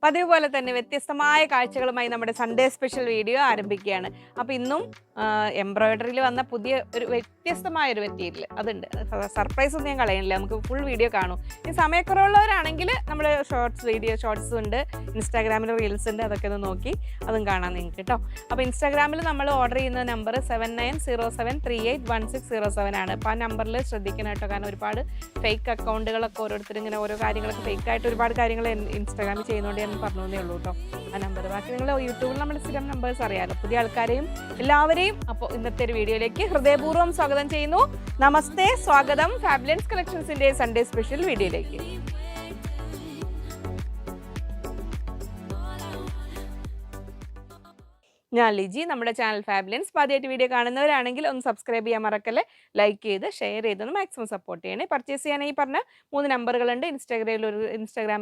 പതിവ് പോലെ തന്നെ വ്യത്യസ്തമായ കാഴ്ചകളുമായി നമ്മുടെ സൺഡേ സ്പെഷ്യൽ വീഡിയോ ആരംഭിക്കുകയാണ്. അപ്പോൾ ഇന്നും എംബ്രോയിഡറിയിൽ വന്ന പുതിയ ഒരു വ്യത്യസ്തമായ ഒരു മെറ്റീരിയൽ അതുണ്ട്. സർപ്രൈസ് ഒന്നും ഞാൻ കളയുന്നില്ല, നമുക്ക് ഫുൾ വീഡിയോ കാണും. ഈ സമയക്കുറവുള്ളവരാണെങ്കിൽ നമ്മൾ ഷോർട്സ് ഉണ്ട്, ഇൻസ്റ്റാഗ്രാമിൽ റീൽസ് ഉണ്ട്, അതൊക്കെ ഒന്ന് നോക്കി അതും കാണാൻ നിങ്ങൾക്ക് കേട്ടോ. അപ്പോൾ ഇൻസ്റ്റാഗ്രാമിൽ നമ്മൾ ഓർഡർ ചെയ്യുന്ന നമ്പർ 7907381607 ആണ്. അപ്പോൾ ആ നമ്പറിൽ ശ്രദ്ധിക്കണം കേട്ടോ, കാരണം ഒരുപാട് ഫേക്ക് അക്കൗണ്ടുകളൊക്കെ ഓരോരുത്തർ ഇങ്ങനെ ഓരോ കാര്യങ്ങളൊക്കെ ഫേക്കായിട്ട് ഒരുപാട് കാര്യങ്ങൾ ഇൻസ്റ്റാഗ്രാമിൽ ചെയ്യുന്നതുകൊണ്ട് ഞാൻ പറഞ്ഞേ ഉള്ളൂ കേട്ടോ ആ നമ്പർ. ബാക്കി നിങ്ങൾ യൂട്യൂബിൽ നമ്മുടെ സ്ഥിരം നമ്പേഴ്സ് അറിയാമല്ലോ. പുതിയ ആൾക്കാരെയും എല്ലാവരെയും അപ്പോൾ ഇന്നത്തെ ഒരു വീഡിയോയിലേക്ക് ഹൃദയപൂർവ്വം സ്വാഗതം ചെയ്യുന്നു. നമസ്തേ, സ്വാഗതം ഫാബുലൻസ് കളക്ഷൻസിന്റെ സൺഡേ സ്പെഷ്യൽ വീഡിയോയിലേക്ക്. ഞാൻ ലിജി. നമ്മുടെ ചാനൽ ഫാബുലൻസ് ആദ്യമായിട്ട് വീഡിയോ കാണുന്നവരാണെങ്കിൽ ഒന്ന് സബ്സ്ക്രൈബ് ചെയ്യാൻ മറക്കല്ലേ, ലൈക്ക് ചെയ്ത് ഷെയർ ചെയ്തൊന്ന് മാക്സിമം സപ്പോർട്ട് ചെയ്യണേ. പർച്ചേസ് ചെയ്യാനായി പറഞ്ഞ 3 നമ്പറുകളുണ്ട്. ഇൻസ്റ്റാഗ്രാമിൽ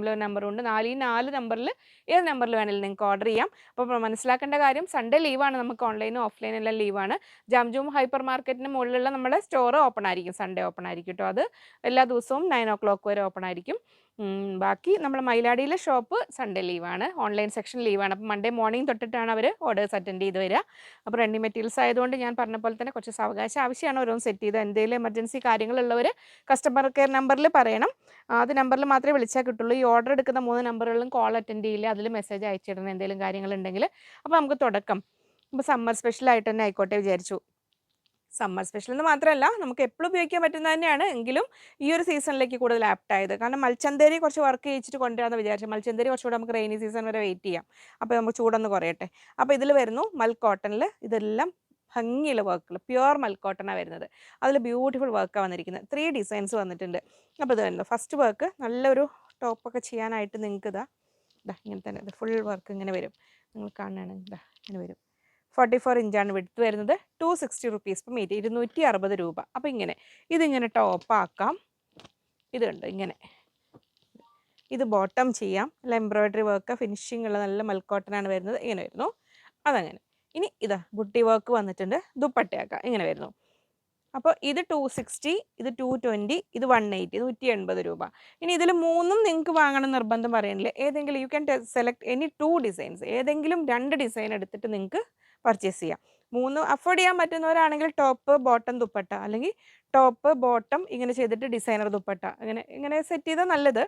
ഒരു നമ്പറുണ്ട്. 4 നമ്പറിൽ ഏത് നമ്പറിൽ വേണമെങ്കിലും നിങ്ങൾക്ക് ഓർഡർ ചെയ്യാം. അപ്പോൾ മനസ്സിലാക്കേണ്ട കാര്യം, സൺഡേ ലീവാണ്, നമുക്ക് ഓൺലൈനും ഓഫ്ലൈനും എല്ലാം ലീവാണ്. ജാംജൂം ഹൈപ്പർ മാർക്കറ്റിന് മുകളിലുള്ള നമ്മുടെ സ്റ്റോർ ഓപ്പൺ ആയിരിക്കും, സൺഡേ ഓപ്പൺ ആയിരിക്കും കേട്ടോ. അത് എല്ലാ ദിവസവും 9 o'clock വരെ ഓപ്പൺ ആയിരിക്കും. ബാക്കി നമ്മുടെ മയിലാടിയിലെ ഷോപ്പ് സൺഡേ ലീവാണ്, ഓൺലൈൻ സെക്ഷൻ ലീവാണ്. അപ്പോൾ മൺഡേ മോർണിംഗ് തൊട്ടിട്ടാണ് അവർ ഓർഡേഴ്സ് അറ്റൻഡ് ചെയ്ത് വരിക. അപ്പോൾ റെഡി മെറ്റീരിയൽസ് ആയതുകൊണ്ട് ഞാൻ പറഞ്ഞ പോലെ തന്നെ കുറച്ച് സാവകാശം ആവശ്യമാണ് ഓരോന്ന് സെറ്റ് ചെയ്ത്. എന്തെങ്കിലും എമർജൻസി കാര്യങ്ങളുള്ളവർ കസ്റ്റമർ കെയർ നമ്പറിൽ പറയണം. അത് നമ്പറിൽ മാത്രമേ വിളിച്ചാൽ കിട്ടുള്ളൂ. ഈ ഓർഡർ എടുക്കുന്ന 3 നമ്പറുകളിലും കോൾ അറ്റൻഡ് ചെയ്യില്ല, അതിൽ മെസ്സേജ് അയച്ചിടണം എന്തെങ്കിലും കാര്യങ്ങളുണ്ടെങ്കിൽ. അപ്പോൾ നമുക്ക് തുടക്കം ഇപ്പോൾ സമ്മർ സ്പെഷ്യലായിട്ട് തന്നെ ആയിക്കോട്ടെ വിചാരിച്ചു. സമ്മർ സ്പെഷ്യൽ എന്ന് മാത്രമല്ല, നമുക്ക് എപ്പോഴും ഉപയോഗിക്കാൻ പറ്റുന്നത് തന്നെയാണ്, എങ്കിലും ഈ ഒരു സീസണിലേക്ക് കൂടുതൽ ആപ്റ്റ് ആയത്. കാരണം മൽച്ചന്തേരി കുറച്ച് വർക്ക് ചെയ്യിച്ചിട്ട് കൊണ്ടുവരാമെന്ന് വിചാരിച്ചു. മൽച്ചന്തേരി കുറച്ചുകൂടെ നമുക്ക് റെയിനി സീസൺ വരെ വെയിറ്റ് ചെയ്യാം, അപ്പോൾ നമുക്ക് ചൂടൊന്ന് കുറയട്ടെ. അപ്പോൾ ഇതിൽ വരുന്നു മൽ കോട്ടണിൽ ഇതെല്ലാം ഭംഗിയുള്ള വർക്കുകൾ, പ്യുവർ മൽ കോട്ടണാണ് വരുന്നത്. അതിൽ ബ്യൂട്ടിഫുൾ വർക്കാണ് വന്നിരിക്കുന്നത്. 3 ഡിസൈൻസ് വന്നിട്ടുണ്ട്. അപ്പോൾ ഇത് വരുന്നു ഫസ്റ്റ് വർക്ക്. നല്ലൊരു ടോപ്പൊക്കെ ചെയ്യാനായിട്ട് നിങ്ങൾക്ക് ഇതാ ഇങ്ങനെ തന്നെ ഇത് ഫുൾ വർക്ക് ഇങ്ങനെ വരും. നിങ്ങൾ കാണുകയാണെങ്കിൽ ഇങ്ങനെ വരും. 44 ഇഞ്ചാണ് വിഡ്ത്ത് വരുന്നത്. 260 റുപ്പീസ് പെർ മീറ്റർ, 260 രൂപ. അപ്പോൾ ഇതിങ്ങനെ ടോപ്പാക്കാം. ഇത് കണ്ടോ ഇങ്ങനെ. ഇത് ബോട്ടം ചെയ്യാം. നല്ല എംബ്രോയ്ഡറി വർക്ക് ഫിനിഷിംഗ് ഉള്ള നല്ല മൽക്കോട്ടനാണ് വരുന്നത്. ഇങ്ങനെ വരുന്നു. അതങ്ങനെ. ഇനി ഇതാ ബുട്ടി വർക്ക് വന്നിട്ടുണ്ട്. ദുപ്പട്ടയാക്കാം. ഇങ്ങനെ വരുന്നു. അപ്പോൾ ഇത് 260, ഇത് 220, ഇത് 180, 180 രൂപ. ഇനി ഇതിൽ 3ഉം നിങ്ങൾക്ക് വാങ്ങണം നിർബന്ധം പറയണില്ല. ഏതെങ്കിലും you can select any 2 designs. ഏതെങ്കിലും 2 ഡിസൈൻ എടുത്തിട്ട് നിങ്ങൾക്ക് പർച്ചേസ് ചെയ്യാം. 3 അഫോർഡ് ചെയ്യാൻ പറ്റുന്നവരാണെങ്കിൽ ടോപ്പ് ബോട്ടം ദുപ്പട്ട, അല്ലെങ്കിൽ ടോപ്പ് ബോട്ടം ഇങ്ങനെ ചെയ്തിട്ട് ഡിസൈനർ ദുപ്പട്ട ഇങ്ങനെ സെറ്റ് ചെയ്താൽ നല്ലത്.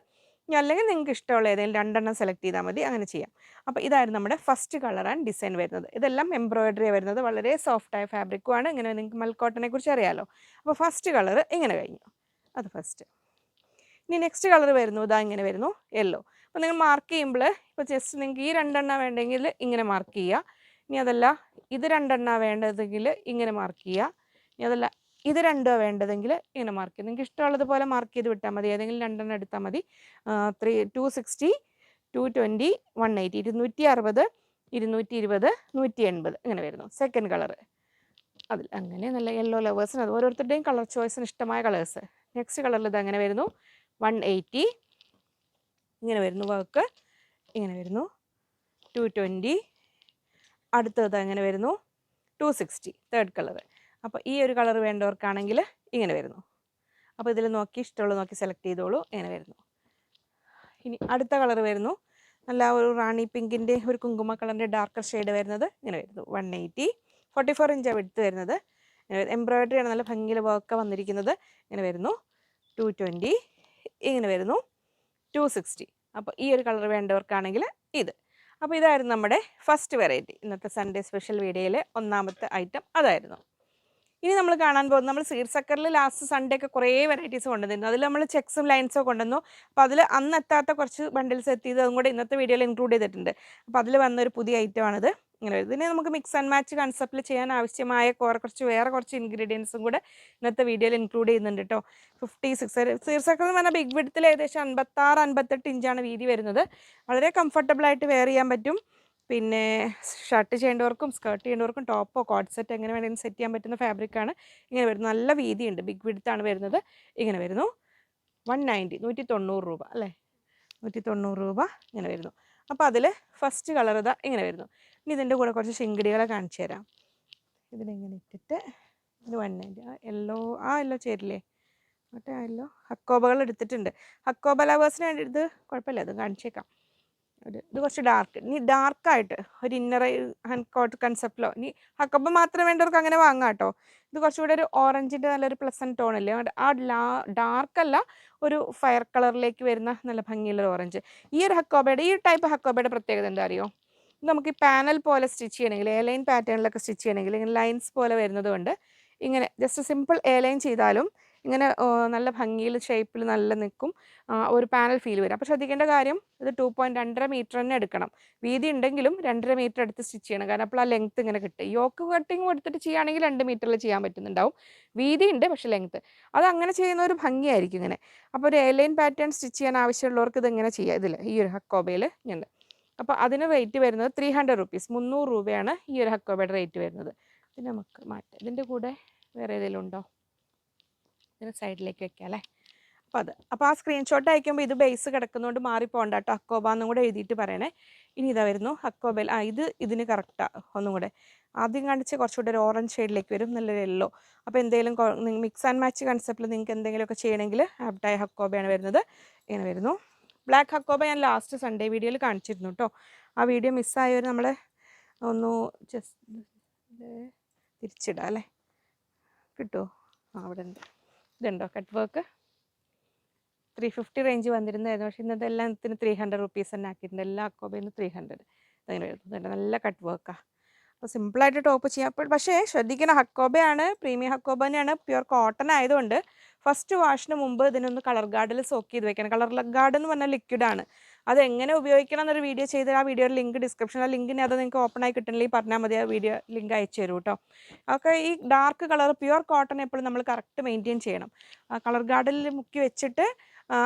അല്ലെങ്കിൽ നിങ്ങൾക്ക് ഇഷ്ടമുള്ള ഏതെങ്കിലും 2 എണ്ണം സെലക്ട് ചെയ്താൽ മതി, അങ്ങനെ ചെയ്യാം. അപ്പോൾ ഇതായിരുന്നു നമ്മുടെ ഫസ്റ്റ് കളർ ആൻഡ് ഡിസൈൻ വരുന്നത്. ഇതെല്ലാം എംബ്രോയിഡറി വരുന്നത്, വളരെ സോഫ്റ്റായ ഫാബ്രിക്കുമാണ്. ഇങ്ങനെ നിങ്ങൾക്ക് മൽക്കോട്ടനെ കുറിച്ച് അറിയാമല്ലോ. അപ്പോൾ ഫസ്റ്റ് കളർ ഇങ്ങനെ കഴിഞ്ഞു, അത് ഫസ്റ്റ്. ഇനി നെക്സ്റ്റ് കളർ വരുന്നു, ഇതാ ഇങ്ങനെ വരുന്നു, യെല്ലോ. അപ്പോൾ നിങ്ങൾ മാർക്ക് ചെയ്യുമ്പോൾ ഇപ്പോൾ ജസ്റ്റ് നിങ്ങൾക്ക് ഈ 2 എണ്ണം വേണ്ടെങ്കിൽ ഇങ്ങനെ മാർക്ക് ചെയ്യുക. ഇനി അതല്ല ഇത് 2 എണ്ണം വേണ്ടതെങ്കിൽ ഇങ്ങനെ മാർക്ക് ചെയ്യുക. ഇനി അതല്ല ഇത് 2 വേണ്ടതെങ്കിൽ ഇങ്ങനെ മാർക്ക് ചെയ്യുക. നിങ്ങൾക്ക് ഇഷ്ടമുള്ളതുപോലെ മാർക്ക് ചെയ്ത് വിട്ടാൽ മതി. ഏതെങ്കിലും 2 എണ്ണം എടുത്താൽ മതി. 260, 220, 180, 260, 220, 180 ഇങ്ങനെ വരുന്നു. സെക്കൻഡ് കളർ അതിൽ അങ്ങനെ നല്ല യെല്ലോ ലവേഴ്സിന്, അത് ഓരോരുത്തരുടെയും കളർ ചോയ്സിന് ഇഷ്ടമായ കളേഴ്സ്. നെക്സ്റ്റ് കളറിൽ ഇത് അങ്ങനെ വരുന്നു. 180 ഇങ്ങനെ വരുന്നു വർക്ക്, ഇങ്ങനെ വരുന്നു. 220 അടുത്തത് അങ്ങനെ വരുന്നു. 260 തേർഡ് കളർ. അപ്പോൾ ഈ ഒരു കളർ വേണ്ടവർക്കാണെങ്കിൽ ഇങ്ങനെ വരുന്നു. അപ്പോൾ ഇതിൽ നോക്കി ഇഷ്ടമുള്ളത് നോക്കി സെലക്ട് ചെയ്തോളൂ. ഇങ്ങനെ വരുന്നു. ഇനി അടുത്ത കളർ വരുന്നു, നല്ല ഒരു റാണി പിങ്കിൻ്റെ ഒരു കുങ്കുമ കളറിൻ്റെ ഡാർക്കർ ഷെയ്ഡ് വരുന്നത്. ഇങ്ങനെ വരുന്നു. 180, 44 ഇഞ്ചാണ് വിഡ്ത്ത് വരുന്നത്. എംബ്രോയിഡറി ആണ്, നല്ല ഭംഗിയിൽ വർക്ക് വന്നിരിക്കുന്നത്. ഇങ്ങനെ വരുന്നു. 220 ഇങ്ങനെ വരുന്നു. 260. അപ്പോൾ ഈ ഒരു കളർ വേണ്ടവർക്കാണെങ്കിൽ ഇത്. അപ്പോൾ ഇതായിരുന്നു നമ്മുടെ ഫസ്റ്റ് വെറൈറ്റി. ഇന്നത്തെ സൺഡേ സ്പെഷ്യൽ വീഡിയോയിലെ ഒന്നാമത്തെ ഐറ്റം അതായിരുന്നു. ഇനി നമ്മൾ കാണാൻ പോകുന്നത്, നമ്മൾ സീർസക്കറിൽ ലാസ്റ്റ് സൺഡേ ഒക്കെ കുറേ വെറൈറ്റീസ് കൊണ്ടുവന്നിരുന്നു. അതിൽ നമ്മൾ ചെക്സും ലൈൻസും കൊണ്ടുവന്നു. അപ്പോൾ അതിൽ അന്ന് എത്താത്ത കുറച്ച് ബണ്ടിൽസ് എത്തിയത് അതും കൂടെ ഇന്നത്തെ വീഡിയോയിൽ ഇൻക്ലൂഡ് ചെയ്തിട്ടുണ്ട്. അപ്പോൾ അതിൽ വന്നൊരു പുതിയ ഐറ്റമാണിത്. ഇങ്ങനെ ഇതിനെ നമുക്ക് മിക്സ് ആൻഡ് മാച്ച് കൺസെപ്റ്റിൽ ചെയ്യാൻ ആവശ്യമായ വേറെ കുറച്ച് ഇൻഗ്രീഡിയൻസും കൂടെ ഇന്നത്തെ വീഡിയോയിൽ ഇൻക്ലൂഡ് ചെയ്യുന്നുണ്ട് കേട്ടോ. 56 സീർസക്കർ എന്ന് പറഞ്ഞാൽ ബിഗ് വിഡ്ത്തിൽ ഏകദേശം 56-58 ഇഞ്ചാണ് വീതി വരുന്നത്. വളരെ കംഫർട്ടബിളായിട്ട് വെയർ ചെയ്യാൻ പറ്റും. പിന്നെ ഷർട്ട് ചെയ്യേണ്ടവർക്കും സ്കേർട്ട് ചെയ്യേണ്ടവർക്കും ടോപ്പോ കോഡ് സെറ്റ് എങ്ങനെ വേണമെങ്കിലും സെറ്റ് ചെയ്യാൻ പറ്റുന്ന ഫാബ്രിക്കാണ്. ഇങ്ങനെ വരുന്നത്. നല്ല വീതിയുണ്ട്, ബിഗ് വിഡ്ത്താണ് വരുന്നത്. ഇങ്ങനെ വരുന്നു. 190, 190 രൂപ അല്ലേ, 190 രൂപ ഇങ്ങനെ വരുന്നു. അപ്പോൾ അതിൽ ഫസ്റ്റ് കളർ ഇതാ ഇങ്ങനെ വരുന്നു. ഇനി ഇതിൻ്റെ കൂടെ കുറച്ച് ശിങ്കിടികളെ കാണിച്ചു തരാം. ഇതിലിങ്ങനെ ഇട്ടിട്ട് ഇത് 190. യെല്ലോ ചേരില്ലേ, മറ്റേ യെല്ലോ ഹക്കോബകൾ എടുത്തിട്ടുണ്ട്. ഹക്കോബ ലവേഴ്സിന് വേണ്ടി ഇത് കുഴപ്പമില്ല, അത് കാണിച്ചേക്കാം. ഇത് കുറച്ച് ഡാർക്ക്, ഇനി ഡാർക്കായിട്ട് ഒരു ഇന്നർ ഹാൻഡ് കോട്ട് കൺസെപ്റ്റിലോ, ഇനി ഹക്കബ മാത്രം വേണ്ടവർക്ക് അങ്ങനെ വാങ്ങാം കേട്ടോ. ഇത് കുറച്ചുകൂടെ ഒരു ഓറഞ്ചിൻ്റെ നല്ലൊരു പ്ലസൻറ്റ് ടോണില്ലേ, ആ ഡാർക്കല്ല, ഒരു ഫയർ കളറിലേക്ക് വരുന്ന നല്ല ഭംഗിയുള്ള ഓറഞ്ച്. ഈ ഒരു ഹക്കോബയുടെ, ഈ ടൈപ്പ് ഹക്കോബയുടെ പ്രത്യേകത എന്താ അറിയോ? നമുക്ക് ഈ പാനൽ പോലെ സ്റ്റിച്ച് ചെയ്യണമെങ്കിൽ, എ ലൈൻ പാറ്റേണിലൊക്കെ സ്റ്റിച്ച് ചെയ്യണമെങ്കിൽ ഇങ്ങനെ ലൈൻസ് പോലെ വരുന്നത് കൊണ്ട് ഇങ്ങനെ ജസ്റ്റ് സിമ്പിൾ എ ലൈൻ ചെയ്താലും ഇങ്ങനെ നല്ല ഭംഗിയിൽ ഷേപ്പിൽ നല്ല നിൽക്കും, ഒരു പാനൽ ഫീൽ വരും. അപ്പോൾ ശ്രദ്ധിക്കേണ്ട കാര്യം, ഇത് 2.2 മീറ്റർ തന്നെ എടുക്കണം. വീതി ഉണ്ടെങ്കിലും 2.5 മീറ്റർ എടുത്ത് സ്റ്റിച്ച് ചെയ്യണം, കാരണം അപ്പോൾ ആ ലെങ്ത്ത് ഇങ്ങനെ കിട്ടും. യോക്ക് കട്ടിങ് എടുത്തിട്ട് ചെയ്യുകയാണെങ്കിൽ 2 മീറ്ററിൽ ചെയ്യാൻ പറ്റുന്നുണ്ടാവും. വീതി ഉണ്ട്, പക്ഷേ ലെങ്ത്ത് അത് അങ്ങനെ ചെയ്യുന്ന ഒരു ഭംഗിയായിരിക്കും ഇങ്ങനെ. അപ്പോൾ ഒരു എ ലൈൻ പാറ്റേൺ സ്റ്റിച്ച് ചെയ്യാൻ ആവശ്യമുള്ളവർക്ക് ഇത് ഇങ്ങനെ ചെയ്യാം. ഇതിൽ ഈ ഒരു ഹക്കോബയിൽ ഇങ്ങനെ. അപ്പോൾ അതിന് റേറ്റ് വരുന്നത് 300 റുപ്പീസ്, 300 രൂപയാണ് ഈ ഒരു ഹക്കോബയുടെ റേറ്റ് വരുന്നത്. ഇത് നമുക്ക് മാറ്റാം. ഇതിൻ്റെ കൂടെ വേറെ ഏതെങ്കിലും ഉണ്ടോ? ഇതിന് സൈഡിലേക്ക് വെക്കാം അല്ലേ. അപ്പോൾ ആ സ്ക്രീൻഷോട്ട് അയക്കുമ്പോൾ ഇത് ബേസ് കിടക്കുന്നതുകൊണ്ട് മാറിപ്പോണ്ട കേട്ടോ, ഹക്കോബ എന്നും കൂടെ എഴുതിയിട്ട് പറയണേ. ഇനി ഇതാ വരുന്നു ഹക്കോബയിൽ. ഇതിന് കറക്റ്റാണ്. ഒന്നും കൂടെ ആദ്യം കാണിച്ച് കുറച്ചുകൂടെ ഒരു ഓറഞ്ച് ഷെയ്ഡിലേക്ക് വരും, നല്ലൊരു യെല്ലോ. അപ്പോൾ എന്തെങ്കിലും മിക്സ് ആൻഡ് മാച്ച് കൺസെപ്റ്റിൽ നിങ്ങൾക്ക് എന്തെങ്കിലുമൊക്കെ ചെയ്യണമെങ്കിൽ ആപ്റ്റായ ഹക്കോബയാണ് വരുന്നത്. ഇങ്ങനെ വരുന്നു. ബ്ലാക്ക് ഹക്കോബ ഞാൻ ലാസ്റ്റ് സൺഡേ വീഡിയോയിൽ കാണിച്ചിരുന്നു കേട്ടോ. ആ വീഡിയോ മിസ്സായവർ നമ്മൾ ഒന്ന് ജസ്റ്റ് തിരിച്ചിടാം അല്ലേ, കിട്ടുമോ? അവിടെ ഉണ്ട്. ഇതുണ്ടോ കട്ട് വർക്ക്? 350 റേഞ്ച് വന്നിരുന്നതായിരുന്നു, പക്ഷേ ഇന്നത്തെ എല്ലാത്തിനും 300 റുപ്പീസ് തന്നെ ആക്കിയിട്ടുണ്ട്. എല്ലാ ഹക്കോബയിൽ നിന്ന് 300 അങ്ങനെ വരുന്നുണ്ട്. നല്ല കട്ട് വർക്കാണ്. അപ്പോൾ സിമ്പിളായിട്ട് ടോപ്പ് ചെയ്യാം. പക്ഷേ ശ്രദ്ധിക്കണം, ഹക്കോബയാണ്, പ്രീമിയം ഹക്കോബ തന്നെയാണ്, പ്യുവർ കോട്ടൺ ആയതുകൊണ്ട് ഫസ്റ്റ് വാഷിന് മുമ്പ് ഇതിനൊന്ന് കളർ ഗാർഡിൽ സോക്ക് ചെയ്ത് വെക്കണം. കളർ ഗാർഡ് എന്ന് പറഞ്ഞാൽ ലിക്വിഡാണ്. അത് എങ്ങനെ ഉപയോഗിക്കണം എന്നൊരു വീഡിയോ ചെയ്ത് ആ വീഡിയോയുടെ ലിങ്ക് ഡിസ്ക്രിപ്ഷനിൽ, ആ ലിങ്കിന് അത് നിങ്ങൾക്ക് ഓപ്പൺ ആയി കിട്ടണമെങ്കിൽ പറഞ്ഞാൽ മതി, ആ വീഡിയോ ലിങ്ക് അയച്ചു തരും കേട്ടോ. ഒക്കെ ഈ ഡാർക്ക് കളർ പ്യുവർ കോട്ടൺ എപ്പോഴും നമ്മൾ കറക്റ്റ് മെയിൻറ്റെയിൻ ചെയ്യണം. കളർ ഗാർഡിൽ മുക്കി വെച്ചിട്ട്